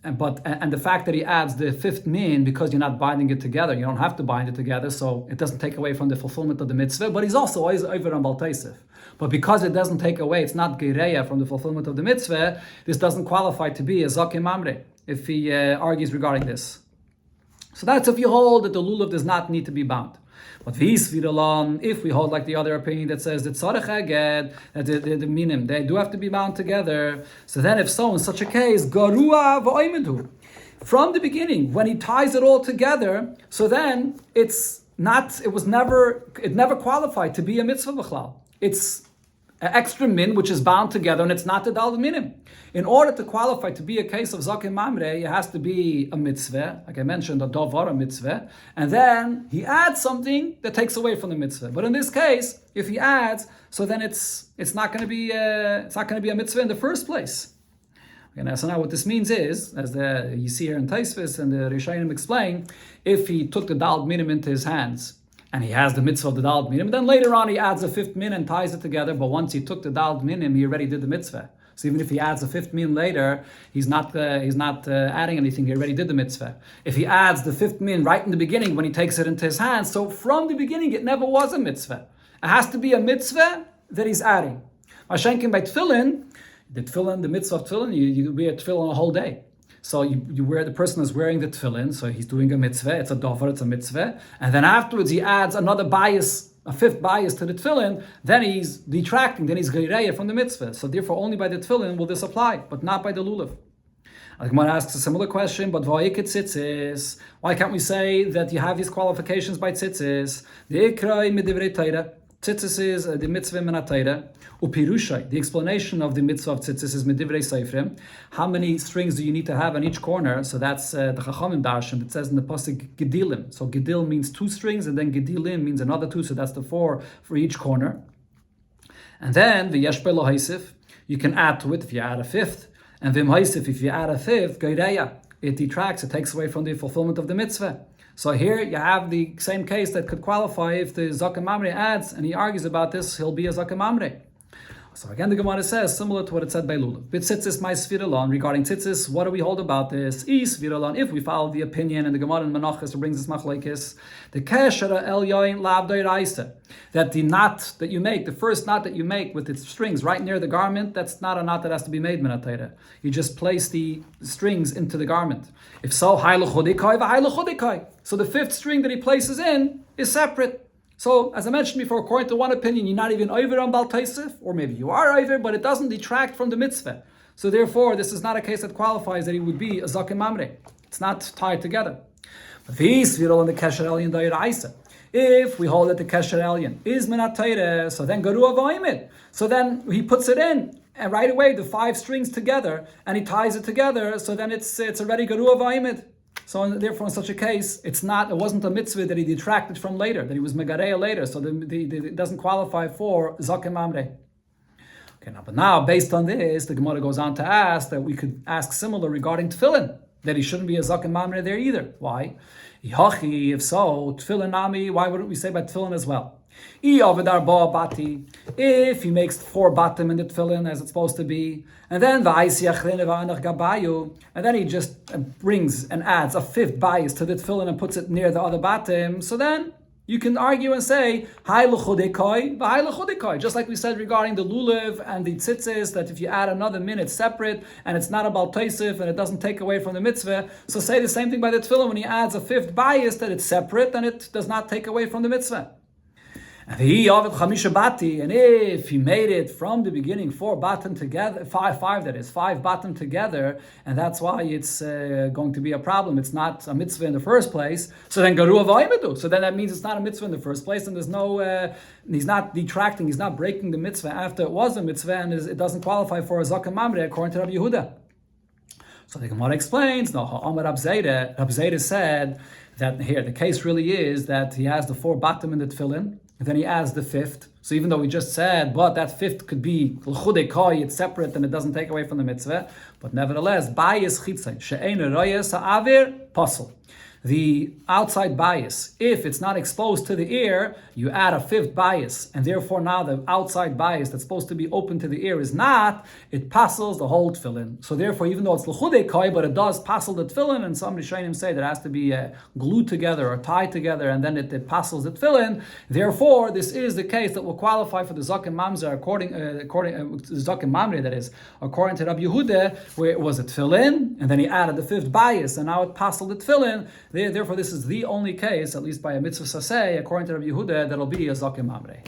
And the fact that he adds the fifth min because you're not binding it together, you don't have to bind it together, so it doesn't take away from the fulfillment of the mitzvah. But he's also always over on Bal Taisif. But because it doesn't take away, it's not gereya from the fulfillment of the mitzvah, this doesn't qualify to be a zakim mamre if he argues regarding this. So that's if you hold that the lulav does not need to be bound. But if we hold like the other opinion that says that the minim, they do have to be bound together. So then if so, in such a case, garua v'oimedu. From the beginning, when he ties it all together, so then it never qualified to be a mitzvah b'chlal. It's an extra min which is bound together, and it's not the dal minim. In order to qualify to be a case of zakim mamre, it has to be a mitzvah, like I mentioned, a davar, a mitzvah, and then he adds something that takes away from the mitzvah. But in this case, if he adds, so then it's not going to be a mitzvah in the first place. Okay, so now what this means is, as you see here in Taisvis and the Rishonim explain, if he took the dal minim into his hands, and he has the mitzvah of the dal minim, then later on he adds a fifth min and ties it together, but once he took the dal minim, he already did the mitzvah. So even if he adds a fifth min later, he's not adding anything, he already did the mitzvah. If he adds the fifth min right in the beginning when he takes it into his hands, so from the beginning it never was a mitzvah. It has to be a mitzvah that he's adding. Mashenkin by tefillin, the mitzvah of tefillin, you wear tefillin a whole day. So the person is wearing the tefillin, so he's doing a mitzvah, it's a dover, it's a mitzvah, and then afterwards he adds another bias, a fifth bias to the tefillin, then he's detracting, then he's geireya from the mitzvah. So therefore only by the tefillin will this apply, but not by the lulav. The Gemara asks a similar question, but v'oikit tzitzis, why can't we say that you have these qualifications by tzitzis? The ikroi midivrei Torah, tzitzis is the mitzvah min ha-Torah. Upirushay, the explanation of the mitzvah of tzitzis is medivrei seifrim. How many strings do you need to have on each corner? So that's the Chachamim darshan. It says in the pasuk gedilim. So gedil means 2 strings, and then gedilim means another 2. So that's the 4 for each corner. And then v'yesh belo haisif, you can add to it if you add a 5th, and v'im haisif if you add a 5th, geireya. It detracts. It takes away from the fulfillment of the mitzvah. So here you have the same case that could qualify if the zakim mamre adds, and he argues about this, he'll be a zakim mamre. So again, the Gemara says, similar to what it said by Lulav. Bit tzitzis my sviralon. Regarding tzitzis, what do we hold about this? Sviralon, if we follow the opinion, and the Gemara in Menachos brings this machlekes, the keshara el yoin lav doiraisa, that the knot that you make, the first knot that you make with its strings right near the garment, that's not a knot that has to be made minatayra. You just place the strings into the garment. If so, haylo chodikai v'haylo chodikai. So the 5th string that he places in is separate. So, as I mentioned before, according to one opinion, you're not even over on Bal Taisif, or maybe you are over, but it doesn't detract from the mitzvah. So therefore, this is not a case that qualifies that he would be a zakim mamre. It's not tied together. If we hold that the kesher elyon is minat Torah, so then garu avoimid. So then he puts it in, and right away the 5 strings together, and he ties it together. So then it's already garu avoimid. So therefore, in such a case, it wasn't a mitzvah that he detracted from later, that he was megareya later. So it doesn't qualify for zakim mamre. Okay, but now based on this, the Gemara goes on to ask that we could ask similar regarding tefillin, that he shouldn't be a zakim mamre there either. Why? If so, tefillin nami. Why wouldn't we say by tefillin as well? If he makes 4 batim in the tefillin as it's supposed to be, and then he just brings and adds a 5th bias to the tefillin and puts it near the other batim, so then you can argue and say, just like we said regarding the lulav and the tzitzis, that if you add another min, it's separate, and it's not about taisif, and it doesn't take away from the mitzvah. So say the same thing by the tefillin when he adds a 5th bias, that it's separate, and it does not take away from the mitzvah. And if he made it from the beginning 4 batim together, 5 batim together, and that's why it's going to be a problem. It's not a mitzvah in the first place. So then garu avaymedu. So then that means it's not a mitzvah in the first place, and there's no. He's not detracting. He's not breaking the mitzvah after it was a mitzvah, and it doesn't qualify for a zakim mamre according to Rabbi Yehuda. So the Gemara explains. No, Amar Rab Zayda said that here the case really is that he has the 4 batim in the tefillin. And then he adds the 5th. So even though we just said, but that 5th could be l'chudei, it's separate and it doesn't take away from the mitzvah. But nevertheless, bayis chitzay she'ein royes ha'avir pasul. the outside bias, if it's not exposed to the ear, you add a fifth bias, and therefore now the outside bias that's supposed to be open to the ear is not, it passels the whole tefillin. So therefore, even though it's l'chudei koi, but it does passel the tefillin, and some Rishonim say that it has to be glued together or tied together, and then it passels the tefillin. Therefore, this is the case that will qualify for the zaken mamzer according zaken mamre, that is, according to Rabbi Yehuda, where it was a tefillin, and then he added the fifth bias, and now it passeled the tefillin. Therefore, this is the only case, at least by a mitzvah saseh, according to Rabbi Yehuda, that'll be a zaken mamre.